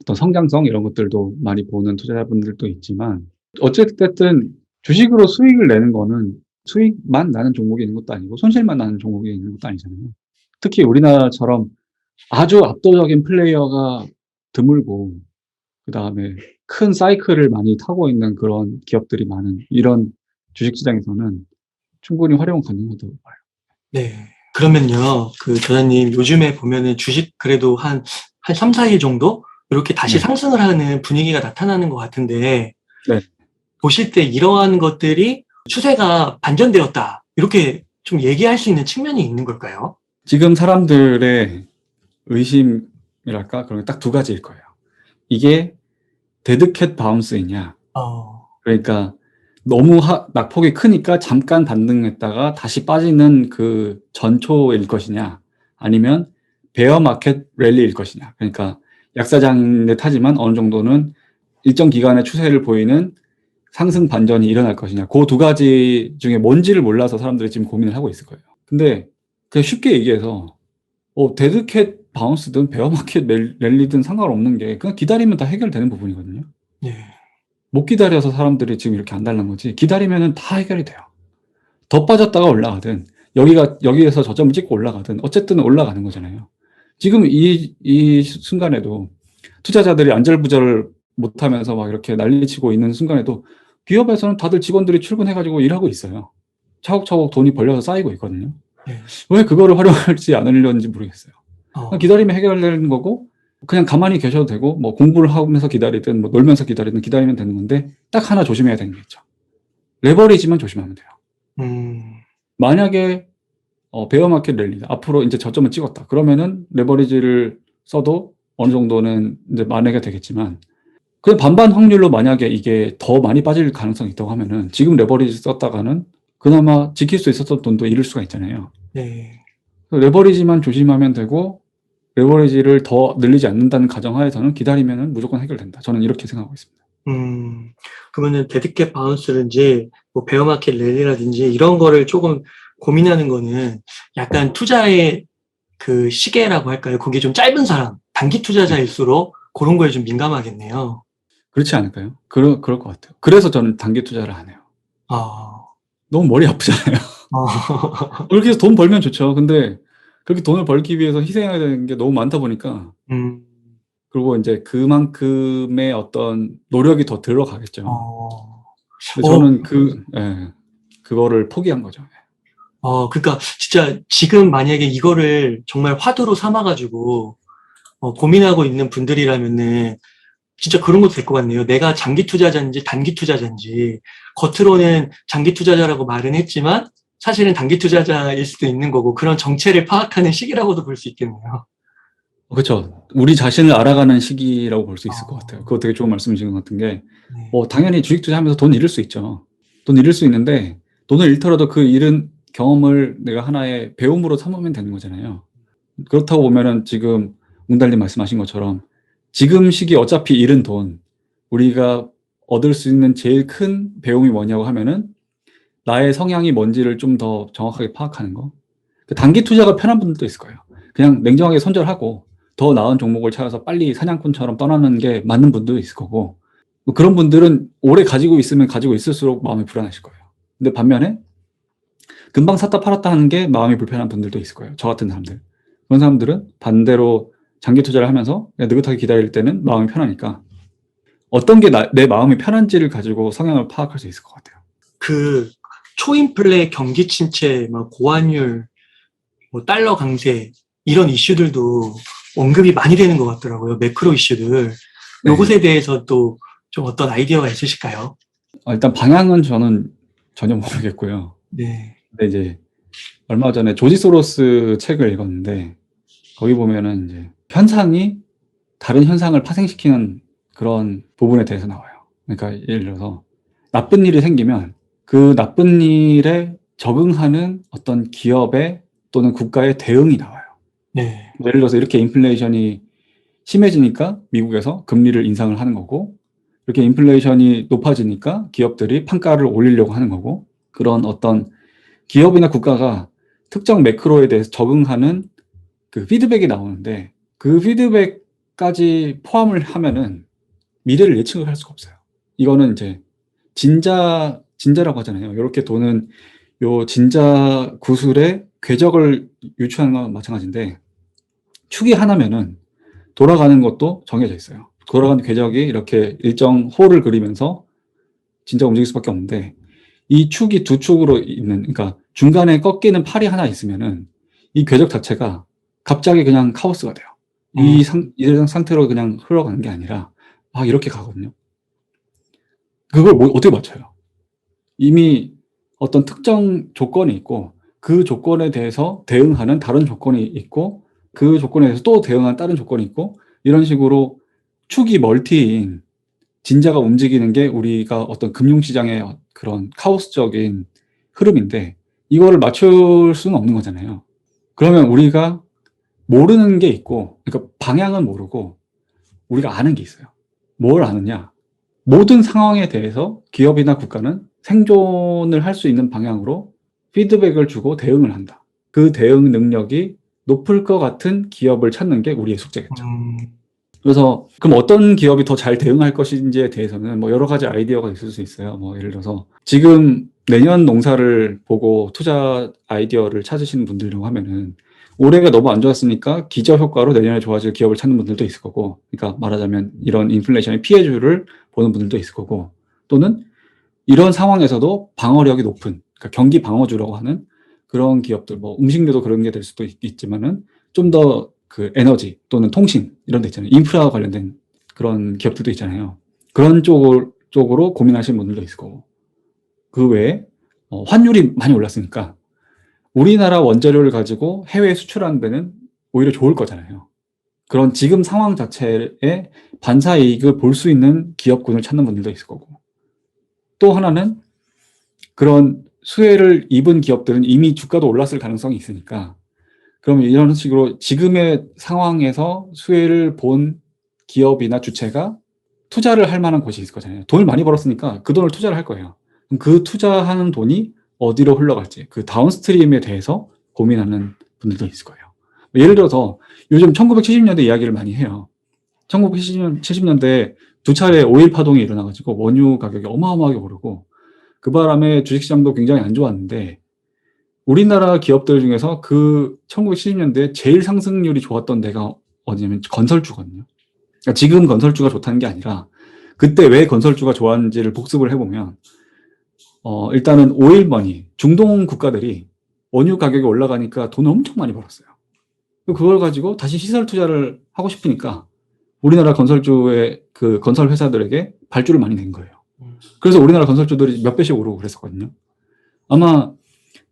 어떤 성장성 이런 것들도 많이 보는 투자자분들도 있지만, 어쨌든 주식으로 수익을 내는 거는 수익만 나는 종목이 있는 것도 아니고 손실만 나는 종목이 있는 것도 아니잖아요. 특히 우리나라처럼 아주 압도적인 플레이어가 드물고, 그다음에 큰 사이클을 많이 타고 있는 그런 기업들이 많은 이런 주식시장에서는 충분히 활용 가능하다고 봐요. 네. 그러면요, 그 저자님 요즘에 보면은 주식 그래도 한 3, 4일 정도 이렇게 다시 네. 상승을 하는 분위기가 나타나는 것 같은데, 네. 보실 때 이러한 것들이 추세가 반전되었다. 이렇게 좀 얘기할 수 있는 측면이 있는 걸까요? 지금 사람들의 의심이랄까? 그런 게 딱 두 가지일 거예요. 이게 데드캣 바운스이냐? 어, 그러니까 너무 낙폭이 크니까 잠깐 반등했다가 다시 빠지는 그 전초일 것이냐? 아니면 베어 마켓 랠리일 것이냐? 그러니까 약사장에 타지만 어느 정도는 일정 기간의 추세를 보이는 상승 반전이 일어날 것이냐. 그 두 가지 중에 뭔지를 몰라서 사람들이 지금 고민을 하고 있을 거예요. 근데 그냥 쉽게 얘기해서 데드캣 바운스든 베어마켓 랠리든 상관없는 게 그냥 기다리면 다 해결되는 부분이거든요. 네. 못 기다려서 사람들이 지금 이렇게 안달난 거지. 기다리면은 다 해결이 돼요. 더 빠졌다가 올라가든 여기에서 저점을 찍고 올라가든 어쨌든 올라가는 거잖아요. 지금 이 순간에도 투자자들이 안절부절 못하면서 막 이렇게 난리치고 있는 순간에도 기업에서는 다들 직원들이 출근해가지고 일하고 있어요. 차곡차곡 돈이 벌려서 쌓이고 있거든요. 네. 왜 그거를 활용할지 않으려는지 모르겠어요. 어, 기다리면 해결되는 거고 그냥 가만히 계셔도 되고 뭐 공부를 하면서 기다리든 뭐 놀면서 기다리든 기다리면 되는 건데 딱 하나 조심해야 되는 게 있죠. 레버리지만 조심하면 돼요. 만약에 베어마켓 랠리다. 앞으로 이제 저점을 찍었다. 그러면은 레버리지를 써도 어느 정도는 이제 만회가 되겠지만 그 반반 확률로 만약에 이게 더 많이 빠질 가능성이 있다고 하면은 지금 레버리지 썼다가는 그나마 지킬 수 있었던 돈도 잃을 수가 있잖아요. 네. 레버리지만 조심하면 되고 레버리지를 더 늘리지 않는다는 가정하에서는 기다리면은 무조건 해결된다. 저는 이렇게 생각하고 있습니다. 그러면은 데드캣 바운스든지 뭐 베어마켓 랠리라든지 이런 거를 조금 고민하는 거는 약간 투자의 그 시계라고 할까요? 그게 좀 짧은 사람, 단기 투자자일수록 그런 거에 좀 민감하겠네요. 그렇지 않을까요? 그럴 것 같아요. 그래서 저는 단기 투자를 안 해요. 아, 너무 머리 아프잖아요. 그렇게 해서 돈 벌면 좋죠. 근데 그렇게 돈을 벌기 위해서 희생해야 되는 게 너무 많다 보니까 음, 그리고 이제 그만큼의 어떤 노력이 더 들어가겠죠. 어, 근데 어, 저는 그거를 포기한 거죠. 그러니까 진짜 지금 만약에 이거를 정말 화두로 삼아가지고 고민하고 있는 분들이라면은 진짜 그런 것도 될 것 같네요. 내가 장기 투자자인지 단기 투자자인지 겉으로는 장기 투자자라고 말은 했지만 사실은 단기 투자자일 수도 있는 거고 그런 정체를 파악하는 시기라고도 볼 수 있겠네요. 그렇죠. 우리 자신을 알아가는 시기라고 볼 수 있을 것 같아요. 어, 그거 되게 좋은 말씀이신 것 같은 게, 네, 당연히 주식 투자하면서 돈 잃을 수 있죠. 돈 잃을 수 있는데, 돈을 잃더라도 그 잃은 경험을 내가 하나의 배움으로 삼으면 되는 거잖아요. 그렇다고 보면은 지금 웅달님 말씀하신 것처럼 지금 시기 어차피 잃은 돈, 우리가 얻을 수 있는 제일 큰 배움이 뭐냐고 하면은 나의 성향이 뭔지를 좀 더 정확하게 파악하는 거. 그 단기 투자가 편한 분들도 있을 거예요. 그냥 냉정하게 손절하고 더 나은 종목을 찾아서 빨리 사냥꾼처럼 떠나는 게 맞는 분도 있을 거고, 뭐 그런 분들은 오래 가지고 있으면 가지고 있을수록 마음이 불안하실 거예요. 근데 반면에 금방 샀다 팔았다 하는 게 마음이 불편한 분들도 있을 거예요. 저 같은 사람들. 그런 사람들은 반대로 장기 투자를 하면서 그냥 느긋하게 기다릴 때는 마음이 편하니까 어떤 게 내 마음이 편한지를 가지고 성향을 파악할 수 있을 것 같아요. 그 초인플레 경기 침체, 막 고환율, 뭐 달러 강세 이런 이슈들도 언급이 많이 되는 것 같더라고요. 매크로 이슈들. 네. 요것에 대해서 또 좀 어떤 아이디어가 있으실까요? 일단 방향은 저는 전혀 모르겠고요. 네. 근데 이제 얼마 전에 조지 소로스 책을 읽었는데 거기 보면은 이제 현상이 다른 현상을 파생시키는 그런 부분에 대해서 나와요. 그러니까 예를 들어서 나쁜 일이 생기면 그 나쁜 일에 적응하는 어떤 기업의 또는 국가의 대응이 나와요. 네. 예를 들어서 이렇게 인플레이션이 심해지니까 미국에서 금리를 인상을 하는 거고, 이렇게 인플레이션이 높아지니까 기업들이 판가를 올리려고 하는 거고, 그런 어떤 기업이나 국가가 특정 매크로에 대해서 적응하는 그 피드백이 나오는데 그 피드백까지 포함을 하면은 미래를 예측을 할 수가 없어요. 이거는 이제 진자라고 하잖아요. 이렇게 도는 요 진자 구슬의 궤적을 유추하는 건 마찬가지인데 축이 하나면은 돌아가는 것도 정해져 있어요. 돌아가는 궤적이 이렇게 일정 호를 그리면서 진짜 움직일 수밖에 없는데 이 축이 두 축으로 있는, 그러니까 중간에 꺾이는 팔이 하나 있으면은 이 궤적 자체가 갑자기 그냥 카오스가 돼요. 이 상태로 그냥 흘러가는 게 아니라 막 이렇게 가거든요. 그걸 어떻게 맞춰요? 이미 어떤 특정 조건이 있고 그 조건에 대해서 대응하는 다른 조건이 있고 그 조건에 대해서 또 대응하는 다른 조건이 있고 이런 식으로 축이 멀티인 진자가 움직이는 게 우리가 어떤 금융시장의 그런 카오스적인 흐름인데 이거를 맞출 수는 없는 거잖아요. 그러면 우리가 모르는 게 있고, 그러니까 방향은 모르고 우리가 아는 게 있어요. 뭘 아느냐? 모든 상황에 대해서 기업이나 국가는 생존을 할 수 있는 방향으로 피드백을 주고 대응을 한다. 그 대응 능력이 높을 것 같은 기업을 찾는 게 우리의 숙제겠죠. 그래서 그럼 어떤 기업이 더 잘 대응할 것인지에 대해서는 뭐 여러 가지 아이디어가 있을 수 있어요. 뭐 예를 들어서 지금 내년 농사를 보고 투자 아이디어를 찾으시는 분들이라고 하면은 올해가 너무 안 좋았으니까 기저 효과로 내년에 좋아질 기업을 찾는 분들도 있을 거고, 그러니까 말하자면 이런 인플레이션의 피해주를 보는 분들도 있을 거고, 또는 이런 상황에서도 방어력이 높은, 그러니까 경기 방어주라고 하는 그런 기업들, 뭐 음식료도 그런 게 될 수도 있지만은 좀 더 그 에너지 또는 통신 이런 데 있잖아요. 인프라 관련된 그런 기업들도 있잖아요. 그런 쪽으로 고민하시는 분들도 있을 거고, 그 외에 환율이 많이 올랐으니까 우리나라 원재료를 가지고 해외에 수출하는 데는 오히려 좋을 거잖아요. 그런 지금 상황 자체에 반사이익을 볼 수 있는 기업군을 찾는 분들도 있을 거고, 또 하나는 그런 수혜를 입은 기업들은 이미 주가도 올랐을 가능성이 있으니까 그러면 이런 식으로 지금의 상황에서 수혜를 본 기업이나 주체가 투자를 할 만한 곳이 있을 거잖아요. 돈을 많이 벌었으니까 그 돈을 투자를 할 거예요. 그럼 그 투자하는 돈이 어디로 흘러갈지 그 다운스트림에 대해서 고민하는 분들도 있을 거예요. 예를 들어서 요즘 1970년대 이야기를 많이 해요. 1970년대 두 차례 오일 파동이 일어나가지고 원유 가격이 어마어마하게 오르고 그 바람에 주식시장도 굉장히 안 좋았는데 우리나라 기업들 중에서 그 1970년대에 제일 상승률이 좋았던 데가 어디냐면 건설주거든요. 그러니까 지금 건설주가 좋다는 게 아니라 그때 왜 건설주가 좋았는지를 복습을 해보면 일단은 오일머니, 중동 국가들이 원유 가격이 올라가니까 돈을 엄청 많이 벌었어요. 그걸 가지고 다시 시설 투자를 하고 싶으니까 우리나라 건설주의 그 건설 회사들에게 발주를 많이 낸 거예요. 그래서 우리나라 건설주들이 몇 배씩 오르고 그랬었거든요. 아마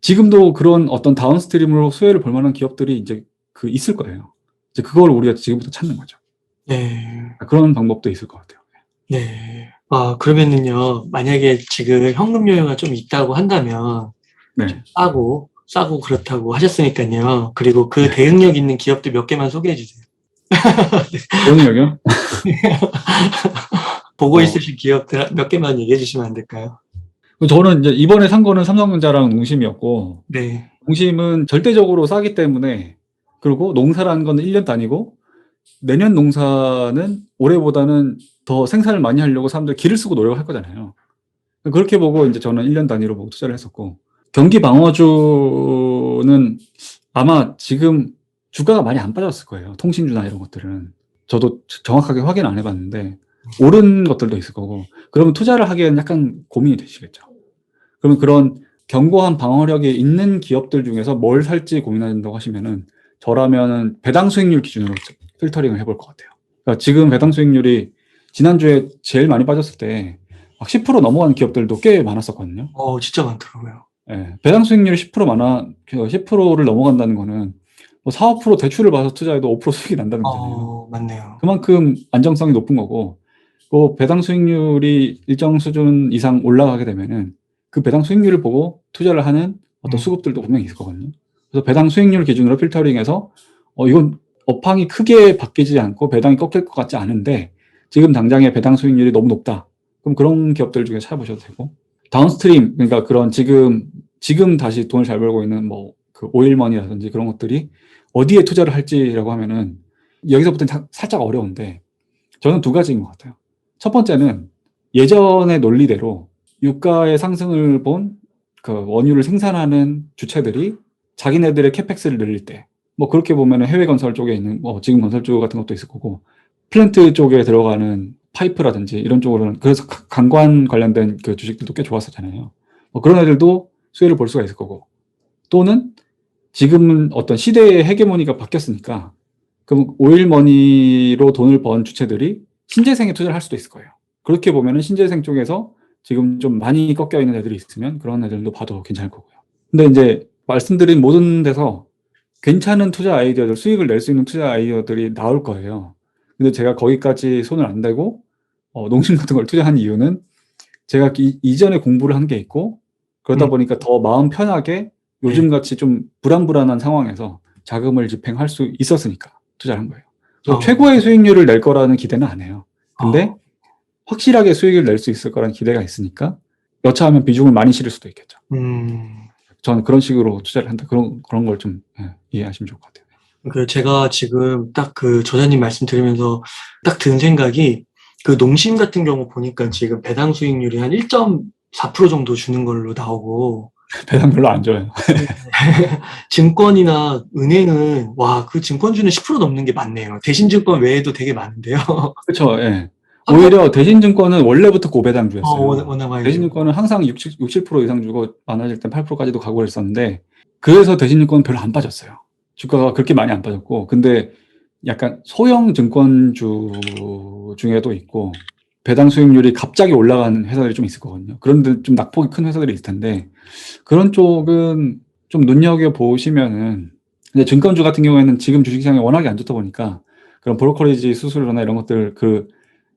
지금도 그런 어떤 다운스트림으로 수혜를 볼 만한 기업들이 이제 있을 거예요. 이제 그걸 우리가 지금부터 찾는 거죠. 네. 그런 방법도 있을 것 같아요. 네. 그러면은요, 만약에 지금 현금 여유가 좀 있다고 한다면, 네. 싸고 그렇다고 하셨으니까요. 그리고 그 네. 대응력 있는 기업들 몇 개만 소개해 주세요. 대응력이요? 보고 있으신 기업들 몇 개만 얘기해 주시면 안 될까요? 저는 이제 이번에 산 거는 삼성전자랑 농심이었고, 네. 농심은 절대적으로 싸기 때문에, 그리고 농사라는 건 1년 단위고, 내년 농사는 올해보다는 더 생산을 많이 하려고 사람들 기를 쓰고 노력을 할 거잖아요. 그렇게 보고 이제 저는 1년 단위로 보고 투자를 했었고, 경기 방어주는 아마 지금 주가가 많이 안 빠졌을 거예요. 통신주나 이런 것들은. 저도 정확하게 확인 안 해봤는데, 오른 것들도 있을 거고, 그러면 투자를 하기에는 약간 고민이 되시겠죠. 그러면 그런 견고한 방어력이 있는 기업들 중에서 뭘 살지 고민한다고 하시면은, 저라면은 배당 수익률 기준으로 필터링을 해볼 것 같아요. 그러니까 지금 배당 수익률이 지난주에 제일 많이 빠졌을 때 막 10% 넘어가는 기업들도 꽤 많았었거든요. 진짜 많더라고요. 예, 배당 수익률이 10%를 넘어간다는 거는 뭐 4, 5% 대출을 받아서 투자해도 5% 수익이 난다는 거잖아요. 맞네요. 그만큼 안정성이 높은 거고, 그 배당 수익률이 일정 수준 이상 올라가게 되면은 그 배당 수익률을 보고 투자를 하는 어떤 수급들도 분명히 있을 거거든요. 그래서 배당 수익률 기준으로 필터링해서 이건 업황이 크게 바뀌지 않고 배당이 꺾일 것 같지 않은데 지금 당장의 배당 수익률이 너무 높다. 그럼 그런 기업들 중에 찾아보셔도 되고, 다운스트림, 그러니까 그런 지금 다시 돈을 잘 벌고 있는 뭐 그 오일머니라든지 그런 것들이 어디에 투자를 할지라고 하면은 여기서부터는 살짝 어려운데 저는 두 가지인 것 같아요. 첫 번째는 예전의 논리대로 유가의 상승을 본 그 원유를 생산하는 주체들이 자기네들의 캐펙스를 늘릴 때, 뭐 그렇게 보면은 해외 건설 쪽에 있는 지금 건설주 같은 것도 있을 거고, 플랜트 쪽에 들어가는 파이프라든지 이런 쪽으로는 그래서 관광 관련된 그 주식들도 꽤 좋았었잖아요. 그런 애들도 수혜를 볼 수가 있을 거고, 또는 지금은 어떤 시대의 헤게모니가 바뀌었으니까 그럼 오일머니로 돈을 번 주체들이 신재생에 투자를 할 수도 있을 거예요. 그렇게 보면은 신재생 쪽에서 지금 좀 많이 꺾여 있는 애들이 있으면 그런 애들도 봐도 괜찮을 거고요. 근데 이제 말씀드린 모든 데서 괜찮은 투자 아이디어들, 수익을 낼 수 있는 투자 아이디어들이 나올 거예요. 근데 제가 거기까지 손을 안 대고 농심 같은 걸 투자한 이유는 제가 이전에 공부를 한 게 있고 그러다 음. 보니까 더 마음 편하게 요즘같이 좀 불안불안한 상황에서 자금을 집행할 수 있었으니까 투자를 한 거예요. 그래서 최고의 수익률을 낼 거라는 기대는 안 해요. 근데 확실하게 수익을 낼 수 있을 거라는 기대가 있으니까 여차하면 비중을 많이 실을 수도 있겠죠. 저는 그런 식으로 투자를 한다. 그런 걸 좀 이해하시면 좋을 것 같아요. 그 제가 지금 딱 그 저자님 말씀 들으면서 딱 든 생각이 그 농심 같은 경우 보니까 지금 배당 수익률이 한 1.4% 정도 주는 걸로 나오고 배당 별로 안 줘요. 증권이나 은행은 와, 그 증권주는 10% 넘는 게 많네요. 대신증권 외에도 되게 많은데요. 그렇죠. 예. 오히려 대신증권은 원래부터 고배당주였어요. 워낙 많이 주고. 대신증권은 항상 7% 이상 주고 많아질 땐 8%까지도 가고 그랬었는데 그래서 대신증권은 별로 안 빠졌어요. 주가가 그렇게 많이 안 빠졌고 근데 약간 소형 증권주 중에도 있고 배당 수익률이 갑자기 올라가는 회사들이 좀 있을 거거든요. 그런데 좀 낙폭이 큰 회사들이 있을 텐데 그런 쪽은 좀 눈여겨보시면은 근데 증권주 같은 경우에는 지금 주식시장이 워낙에 안 좋다 보니까 그런 브로커리지 수수료나 이런 것들 그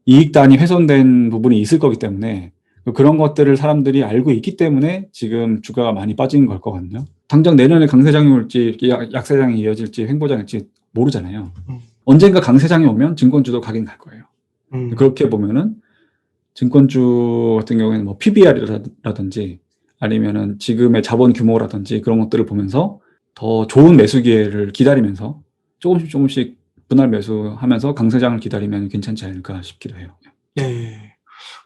이익단이 훼손된 부분이 있을 거기 때문에 그런 것들을 사람들이 알고 있기 때문에 지금 주가가 많이 빠진 걸 거거든요. 당장 내년에 강세장이 올지 약세장이 이어질지 횡보장일지 모르잖아요. 언젠가 강세장이 오면 증권주도 가긴 갈 거예요. 그렇게 보면은 증권주 같은 경우에는 뭐 PBR이라든지 아니면은 지금의 자본 규모라든지 그런 것들을 보면서 더 좋은 매수 기회를 기다리면서 조금씩 분할 매수하면서 강세장을 기다리면 괜찮지 않을까 싶기도 해요. 네.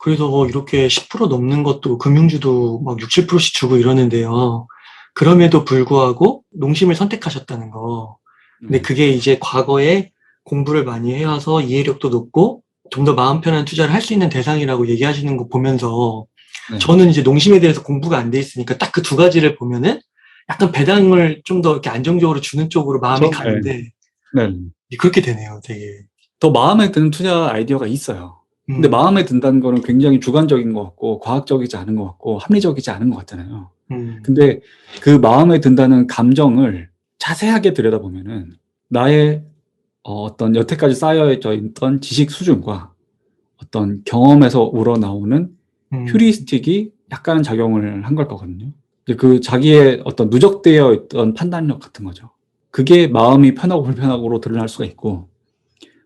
그래서 이렇게 10% 넘는 것도 금융주도 막 6, 7%씩 주고 이러는데요. 그럼에도 불구하고 농심을 선택하셨다는 거. 근데 그게 이제 과거에 공부를 많이 해와서 이해력도 높고 좀 더 마음 편한 투자를 할 수 있는 대상이라고 얘기하시는 거 보면서 네. 저는 이제 농심에 대해서 공부가 안 돼 있으니까 딱 그 두 가지를 보면은 약간 배당을 좀 더 이렇게 안정적으로 주는 쪽으로 마음이 그렇죠? 가는데 네. 그렇게 되네요, 되게. 더 마음에 드는 투자 아이디어가 있어요. 근데 마음에 든다는 거는 굉장히 주관적인 것 같고 과학적이지 않은 것 같고 합리적이지 않은 것 같잖아요. 근데 그 마음에 든다는 감정을 자세하게 들여다보면은 나의 어떤 여태까지 쌓여져 있던 지식 수준과 어떤 경험에서 우러나오는 휴리스틱이 약간은 작용을 한 걸 거거든요. 이제 그 자기의 어떤 누적되어 있던 판단력 같은 거죠. 그게 마음이 편하고 불편하고로 드러날 수가 있고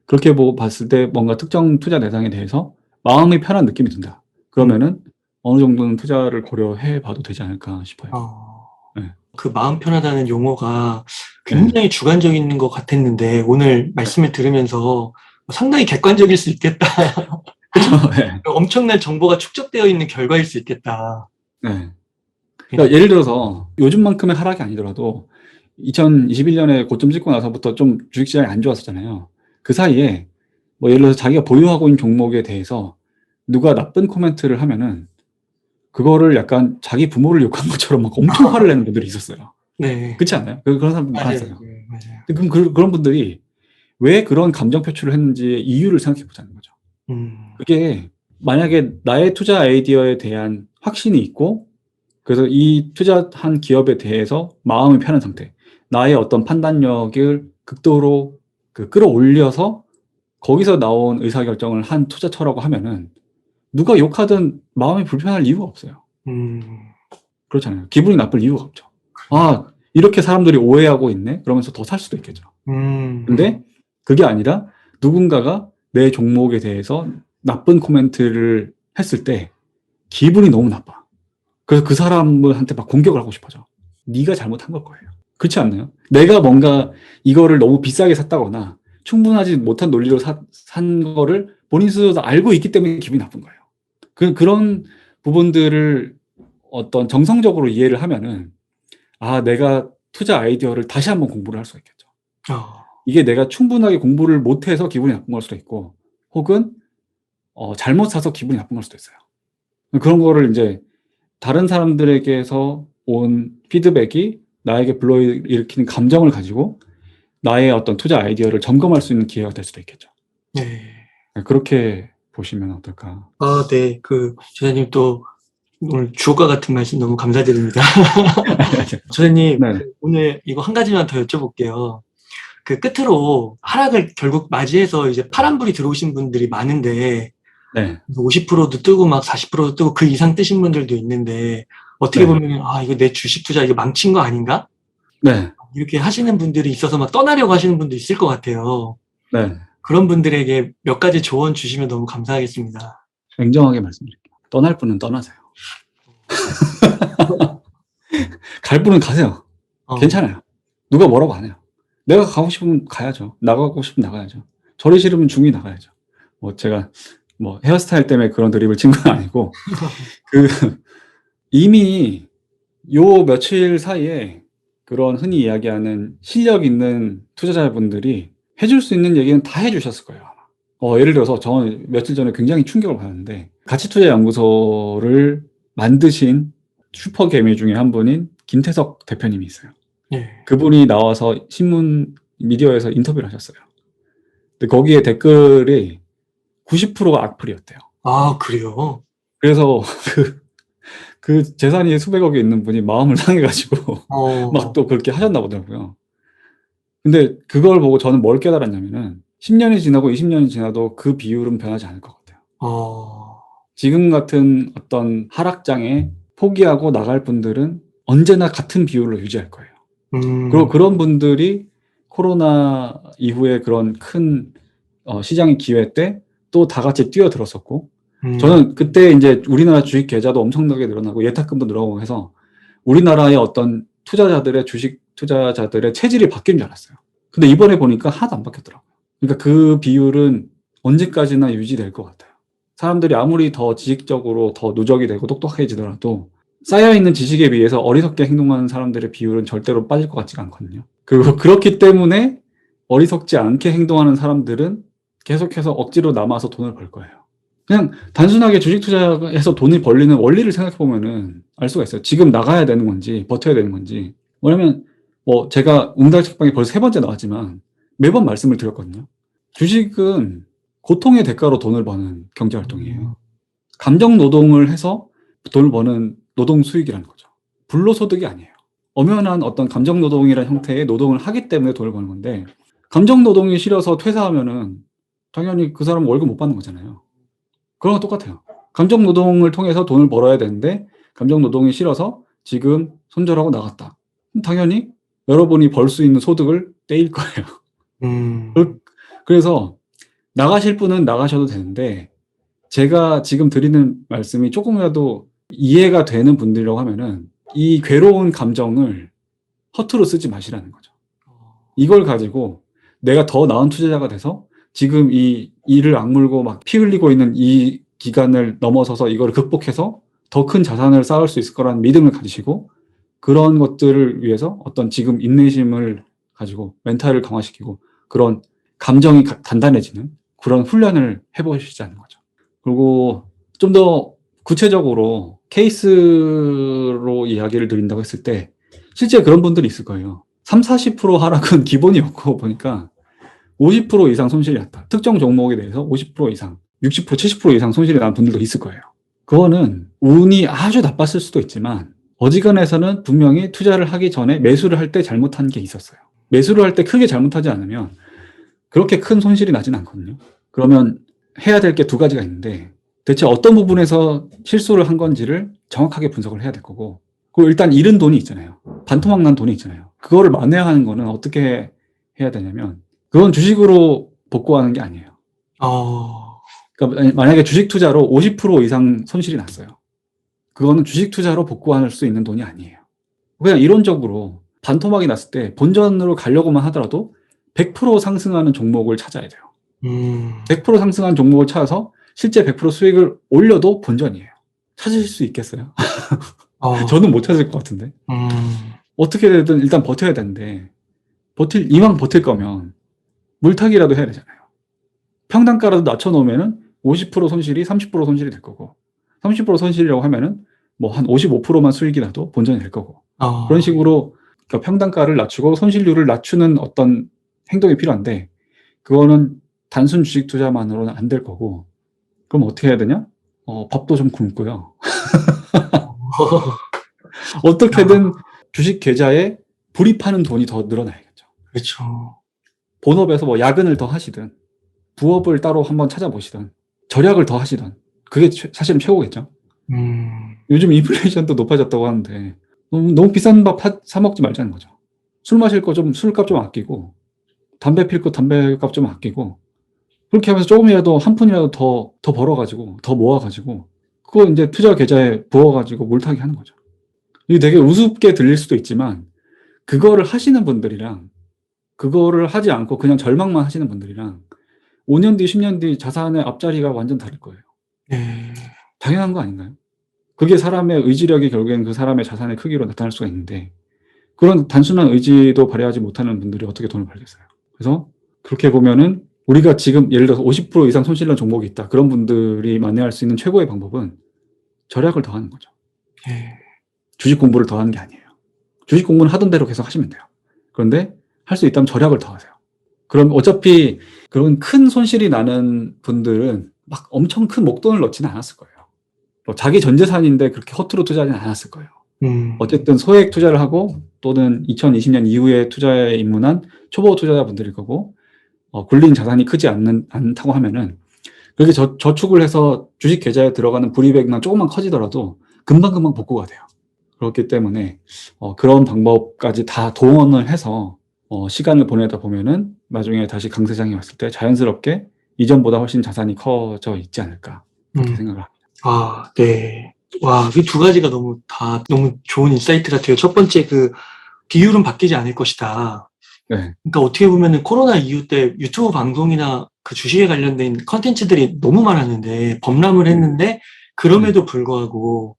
그렇게 봤을 때 뭔가 특정 투자 대상에 대해서 마음이 편한 느낌이 든다. 그러면은 어느 정도는 투자를 고려해 봐도 되지 않을까 싶어요. 네. 그 마음 편하다는 용어가 네. 굉장히 주관적인 것 같았는데 오늘 말씀을 들으면서 상당히 객관적일 수 있겠다. 그렇죠. 네. 엄청난 정보가 축적되어 있는 결과일 수 있겠다. 네. 그러니까 예를 들어서 요즘만큼의 하락이 아니더라도 2021년에 고점 찍고 나서부터 좀 주식시장이 안 좋았었잖아요. 그 사이에 뭐 예를 들어서 자기가 보유하고 있는 종목에 대해서 누가 나쁜 코멘트를 하면은 그거를 약간 자기 부모를 욕한 것처럼 막 엄청 화를 내는 분들이 있었어요. 네. 그렇지 않나요? 그런 사람들 맞아요. 많았어요. 네, 맞아요. 그럼 그런 분들이 왜 그런 감정 표출을 했는지의 이유를 생각해 보자는 거죠. 그게 만약에 나의 투자 아이디어에 대한 확신이 있고 그래서 이 투자한 기업에 대해서 마음이 편한 상태, 나의 어떤 판단력을 극도로 끌어올려서 거기서 나온 의사결정을 한 투자처라고 하면은 누가 욕하든 마음이 불편할 이유가 없어요. 그렇잖아요. 기분이 나쁠 이유가 없죠. 아, 이렇게 사람들이 오해하고 있네? 그러면서 더 살 수도 있겠죠. 근데 그게 아니라 누군가가 내 종목에 대해서 나쁜 코멘트를 했을 때 기분이 너무 나빠. 그래서 그 사람한테 막 공격을 하고 싶어져. 네가 잘못한 걸 거예요. 그렇지 않나요? 내가 뭔가 이거를 너무 비싸게 샀다거나 충분하지 못한 논리로 산 거를 본인 스스로도 알고 있기 때문에 기분이 나쁜 거예요. 그런 부분들을 어떤 정성적으로 이해를 하면은 아, 내가 투자 아이디어를 다시 한번 공부를 할 수가 있겠죠. 이게 내가 충분하게 공부를 못해서 기분이 나쁜 걸 수도 있고 혹은 잘못 사서 기분이 나쁜 걸 수도 있어요. 그런 거를 이제 다른 사람들에게서 온 피드백이 나에게 불러일으키는 감정을 가지고 나의 어떤 투자 아이디어를 점검할 수 있는 기회가 될 수도 있겠죠. 네. 그렇게 보시면 어떨까? 아, 네. 조사님 또 오늘 주옥과 같은 말씀 너무 감사드립니다. 조사님, 네. 오늘 이거 한 가지만 더 여쭤볼게요. 끝으로 하락을 결국 맞이해서 이제 파란불이 들어오신 분들이 많은데, 네. 50%도 뜨고 막 40%도 뜨고 그 이상 뜨신 분들도 있는데, 어떻게 네. 보면, 이거 내 주식 투자 이거 망친 거 아닌가? 네. 이렇게 하시는 분들이 있어서 막 떠나려고 하시는 분도 있을 것 같아요. 네. 그런 분들에게 몇 가지 조언 주시면 너무 감사하겠습니다. 냉정하게 말씀드릴게요. 떠날 분은 떠나세요. 갈 분은 가세요. 괜찮아요. 누가 뭐라고 안 해요. 내가 가고 싶으면 가야죠. 나가고 싶으면 나가야죠. 저리 싫으면 중이 나가야죠. 제가 헤어스타일 때문에 그런 드립을 친 건 아니고, 이미 요 며칠 사이에 그런 흔히 이야기하는 실력 있는 투자자분들이 해줄 수 있는 얘기는 다 해주셨을 거예요. 아마. 예를 들어서 저는 며칠 전에 굉장히 충격을 받았는데, 가치투자연구소를 만드신 슈퍼개미 중에 한 분인 김태석 대표님이 있어요. 네. 그분이 나와서 신문 미디어에서 인터뷰를 하셨어요. 근데 거기에 댓글이 90%가 악플이었대요. 아, 그래요? 그래서 그 재산이 수백억이 있는 분이 마음을 상해가지고 막 또 그렇게 하셨나 보더라고요. 근데 그걸 보고 저는 뭘 깨달았냐면은 10년이 지나고 20년이 지나도 그 비율은 변하지 않을 것 같아요. 지금 같은 어떤 하락장에 포기하고 나갈 분들은 언제나 같은 비율로 유지할 거예요. 그리고 그런 분들이 코로나 이후에 그런 큰 시장의 기회 때 또 다 같이 뛰어들었었고, 저는 그때 이제 우리나라 주식 계좌도 엄청나게 늘어나고 예탁금도 늘어나고 해서 우리나라의 어떤 투자자들의 주식 투자자들의 체질이 바뀐 줄 알았어요. 근데 이번에 보니까 하나도 안 바뀌었더라고요. 그러니까 그 비율은 언제까지나 유지될 것 같아요. 사람들이 아무리 더 지식적으로 더 누적이 되고 똑똑해지더라도 쌓여있는 지식에 비해서 어리석게 행동하는 사람들의 비율은 절대로 빠질 것 같지가 않거든요. 그리고 그렇기 때문에 어리석지 않게 행동하는 사람들은 계속해서 억지로 남아서 돈을 벌 거예요. 그냥 단순하게 주식 투자해서 돈을 벌리는 원리를 생각해 보면은 알 수가 있어요. 지금 나가야 되는 건지 버텨야 되는 건지. 왜냐면 제가 웅달 책방에 벌써 3번째 나왔지만 매번 말씀을 드렸거든요. 주식은 고통의 대가로 돈을 버는 경제 활동이에요. 감정 노동을 해서 돈을 버는 노동 수익이라는 거죠. 불로소득이 아니에요. 엄연한 어떤 감정 노동이라는 형태의 노동을 하기 때문에 돈을 버는 건데, 감정 노동이 싫어서 퇴사하면은 당연히 그 사람은 월급 못 받는 거잖아요. 그런 거 똑같아요. 감정 노동을 통해서 돈을 벌어야 되는데 감정 노동이 싫어서 지금 손절하고 나갔다. 그럼 당연히 여러분이 벌 수 있는 소득을 떼일 거예요. 그래서 나가실 분은 나가셔도 되는데, 제가 지금 드리는 말씀이 조금이라도 이해가 되는 분들이라고 하면은 이 괴로운 감정을 허투루 쓰지 마시라는 거죠. 이걸 가지고 내가 더 나은 투자자가 돼서 지금 이 이를 악물고 막 피 흘리고 있는 이 기간을 넘어서서 이걸 극복해서 더 큰 자산을 쌓을 수 있을 거라는 믿음을 가지시고, 그런 것들을 위해서 어떤 지금 인내심을 가지고 멘탈을 강화시키고 그런 감정이 단단해지는 그런 훈련을 해보시자는 거죠. 그리고 좀 더 구체적으로 케이스로 이야기를 드린다고 했을 때 실제 그런 분들이 있을 거예요. 30-40% 하락은 기본이었고 보니까 50% 이상 손실이 났다. 특정 종목에 대해서 50% 이상, 60%, 70% 이상 손실이 난 분들도 있을 거예요. 그거는 운이 아주 나빴을 수도 있지만 어지간해서는 분명히 투자를 하기 전에 매수를 할 때 잘못한 게 있었어요. 매수를 할 때 크게 잘못하지 않으면 그렇게 큰 손실이 나진 않거든요. 그러면 해야 될 게 2가지가 있는데, 대체 어떤 부분에서 실수를 한 건지를 정확하게 분석을 해야 될 거고, 그리고 일단 잃은 돈이 있잖아요. 반토막 난 돈이 있잖아요. 그거를 만회하는 거는 어떻게 해야 되냐면, 그건 주식으로 복구하는 게 아니에요. 그러니까 만약에 주식 투자로 50% 이상 손실이 났어요. 그거는 주식 투자로 복구할 수 있는 돈이 아니에요. 그냥 이론적으로 반토막이 났을 때 본전으로 가려고만 하더라도 100% 상승하는 종목을 찾아야 돼요. 100% 상승한 종목을 찾아서 실제 100% 수익을 올려도 본전이에요. 찾으실 수 있겠어요? 저는 못 찾을 것 같은데. 어떻게 되든 일단 버텨야 되는데, 이왕 버틸 거면 물타기라도 해야 되잖아요. 평단가라도 낮춰놓으면은 50% 손실이 30% 손실이 될 거고, 30% 손실이라고 하면은 한 55%만 수익이 나도 본전이 될 거고, 그런 식으로 평단가를 낮추고 손실률을 낮추는 어떤 행동이 필요한데 그거는 단순 주식 투자만으로는 안 될 거고 그럼 어떻게 해야 되냐? 밥도 좀 굶고요. 어떻게든 주식 계좌에 불입하는 돈이 더 늘어나야겠죠. 그렇죠. 본업에서 뭐 야근을 더 하시든 부업을 따로 한번 찾아보시든 절약을 더 하시든 그게 사실은 최고겠죠. 요즘 인플레이션도 높아졌다고 하는데 너무 비싼 밥 사 먹지 말자는 거죠. 술 마실 거 좀 술값 좀 아끼고 담배 필 거 담배값 좀 아끼고 그렇게 하면서 조금이라도 한 푼이라도 더 벌어가지고 더 모아가지고 그거 이제 투자 계좌에 부어가지고 물타기 하는 거죠. 이게 되게 우습게 들릴 수도 있지만 그거를 하시는 분들이랑 그거를 하지 않고 그냥 절망만 하시는 분들이랑 5년 뒤, 10년 뒤 자산의 앞자리가 완전 다를 거예요. 네. 당연한 거 아닌가요? 그게 사람의 의지력이 결국엔 그 사람의 자산의 크기로 나타날 수가 있는데 그런 단순한 의지도 발휘하지 못하는 분들이 어떻게 돈을 벌겠어요? 그래서 그렇게 보면은 우리가 지금 예를 들어서 50% 이상 손실난 종목이 있다. 그런 분들이 만회할 수 있는 최고의 방법은 절약을 더 하는 거죠. 네. 주식 공부를 더 하는 게 아니에요. 주식 공부는 하던 대로 계속 하시면 돼요. 그런데 할 수 있다면 절약을 더 하세요. 그럼 어차피 그런 큰 손실이 나는 분들은 막 엄청 큰 목돈을 넣지는 않았을 거예요. 자기 전 재산인데 그렇게 허투루 투자하지는 않았을 거예요. 어쨌든 소액 투자를 하고 또는 2020년 이후에 투자에 입문한 초보 투자자분들일 거고 굴린 자산이 크지 않다고 하면은 그렇게 저축을 해서 주식 계좌에 들어가는 불이익만 조금만 커지더라도 금방금방 복구가 돼요. 그렇기 때문에 그런 방법까지 다 동원을 해서 시간을 보내다 보면은 나중에 다시 강세장이 왔을 때 자연스럽게 이전보다 훨씬 자산이 커져 있지 않을까 그렇게 생각을 합니다. 아, 네. 와, 이 두 가지가 너무 좋은 인사이트 같아요. 첫 번째, 비율은 바뀌지 않을 것이다. 네. 그러니까 어떻게 보면은 코로나 이후 때 유튜브 방송이나 그 주식에 관련된 컨텐츠들이 너무 많았는데, 범람을 했는데, 그럼에도 불구하고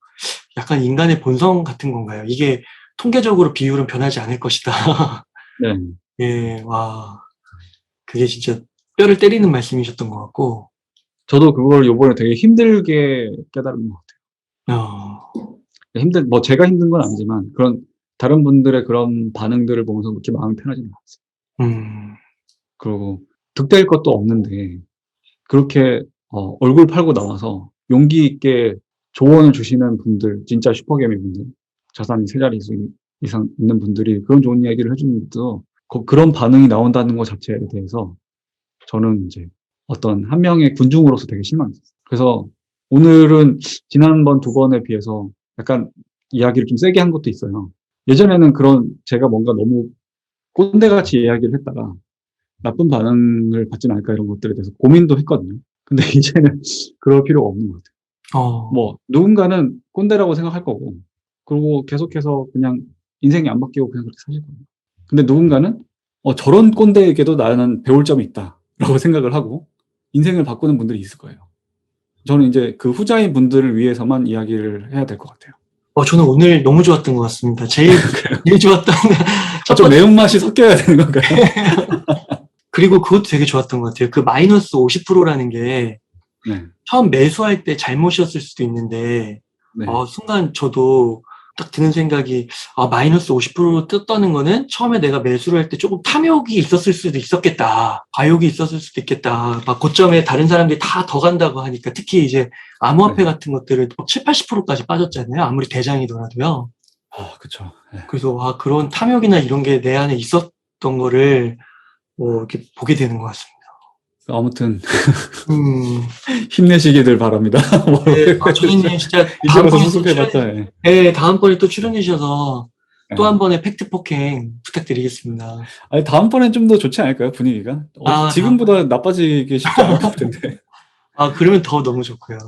약간 인간의 본성 같은 건가요? 이게 통계적으로 비율은 변하지 않을 것이다. 네. 예, 와. 그게 진짜 뼈를 때리는 말씀이셨던 것 같고, 저도 그걸 요번에 되게 힘들게 깨달은 것 어, 같아요. 뭐 제가 힘든 건 아니지만 그런 다른 분들의 그런 반응들을 보면서 그렇게 마음이 편하지는 않았어요. 그리고 득될 것도 없는데 그렇게 얼굴 팔고 나와서 용기 있게 조언을 주시는 분들, 진짜 슈퍼개미 분들, 자산이 3자릿수 이상 있는 분들이 그런 좋은 이야기를 해주는데도 그런 반응이 나온다는 것 자체에 대해서 저는 이제 어떤 한 명의 군중으로서 되게 실망했어요. 그래서 오늘은 지난번 2번에 비해서 약간 이야기를 좀 세게 한 것도 있어요. 예전에는 제가 뭔가 너무 꼰대같이 이야기를 했다가 나쁜 반응을 받지는 않을까 이런 것들에 대해서 고민도 했거든요. 근데 이제는 그럴 필요가 없는 것 같아요. 뭐 누군가는 꼰대라고 생각할 거고 그리고 계속해서 그냥 인생이 안 바뀌고 그냥 그렇게 사실 거예요. 근데 누군가는 저런 꼰대에게도 나는 배울 점이 있다라고 생각을 하고 인생을 바꾸는 분들이 있을 거예요. 저는 이제 그 후자인 분들을 위해서만 이야기를 해야 될 것 같아요. 저는 오늘 너무 좋았던 것 같습니다. 제일 좋았던 좀 매운맛이 섞여야 되는 건가요? 그리고 그것도 되게 좋았던 것 같아요. 그 마이너스 50%라는 게 네. 처음 매수할 때 잘못이었을 수도 있는데 네. 순간 저도 딱 드는 생각이 마이너스 50% 떴다는 거는 처음에 내가 매수를 할 때 조금 탐욕이 있었을 수도 있었겠다. 과욕이 있었을 수도 있겠다. 막 고점에 다른 사람들이 다 더 간다고 하니까 특히 이제 암호화폐 네. 같은 것들은 7, 80%까지 빠졌잖아요. 아무리 대장이더라도요. 그쵸. 네. 그래서 그런 탐욕이나 이런 게 내 안에 있었던 거를 이렇게 보게 되는 것 같습니다. 아무튼 힘내시기를 바랍니다. 네, 조진님 진짜 다음번에 또 출연해 주셔서 또 한 번의 팩트 폭행 부탁드리겠습니다. 아니, 다음번엔 좀 더 좋지 않을까요, 분위기가? 지금보다 나빠지기 쉽지 않을 것 같은데. 그러면 더 너무 좋고요.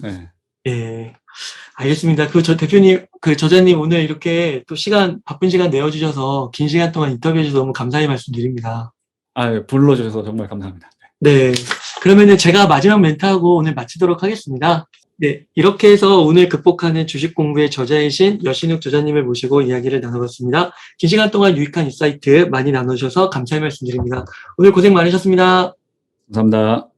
네. 예. 알겠습니다. 대표님, 저자님 오늘 이렇게 또 바쁜 시간 내어주셔서 긴 시간 동안 인터뷰해 주셔서 너무 감사의 말씀드립니다. 불러주셔서 정말 감사합니다. 네. 그러면은 제가 마지막 멘트하고 오늘 마치도록 하겠습니다. 네. 이렇게 해서 오늘 극복하는 주식 공부의 저자이신 여신욱 저자님을 모시고 이야기를 나눠봤습니다. 긴 시간 동안 유익한 인사이트 많이 나눠주셔서 감사의 말씀드립니다. 오늘 고생 많으셨습니다. 감사합니다.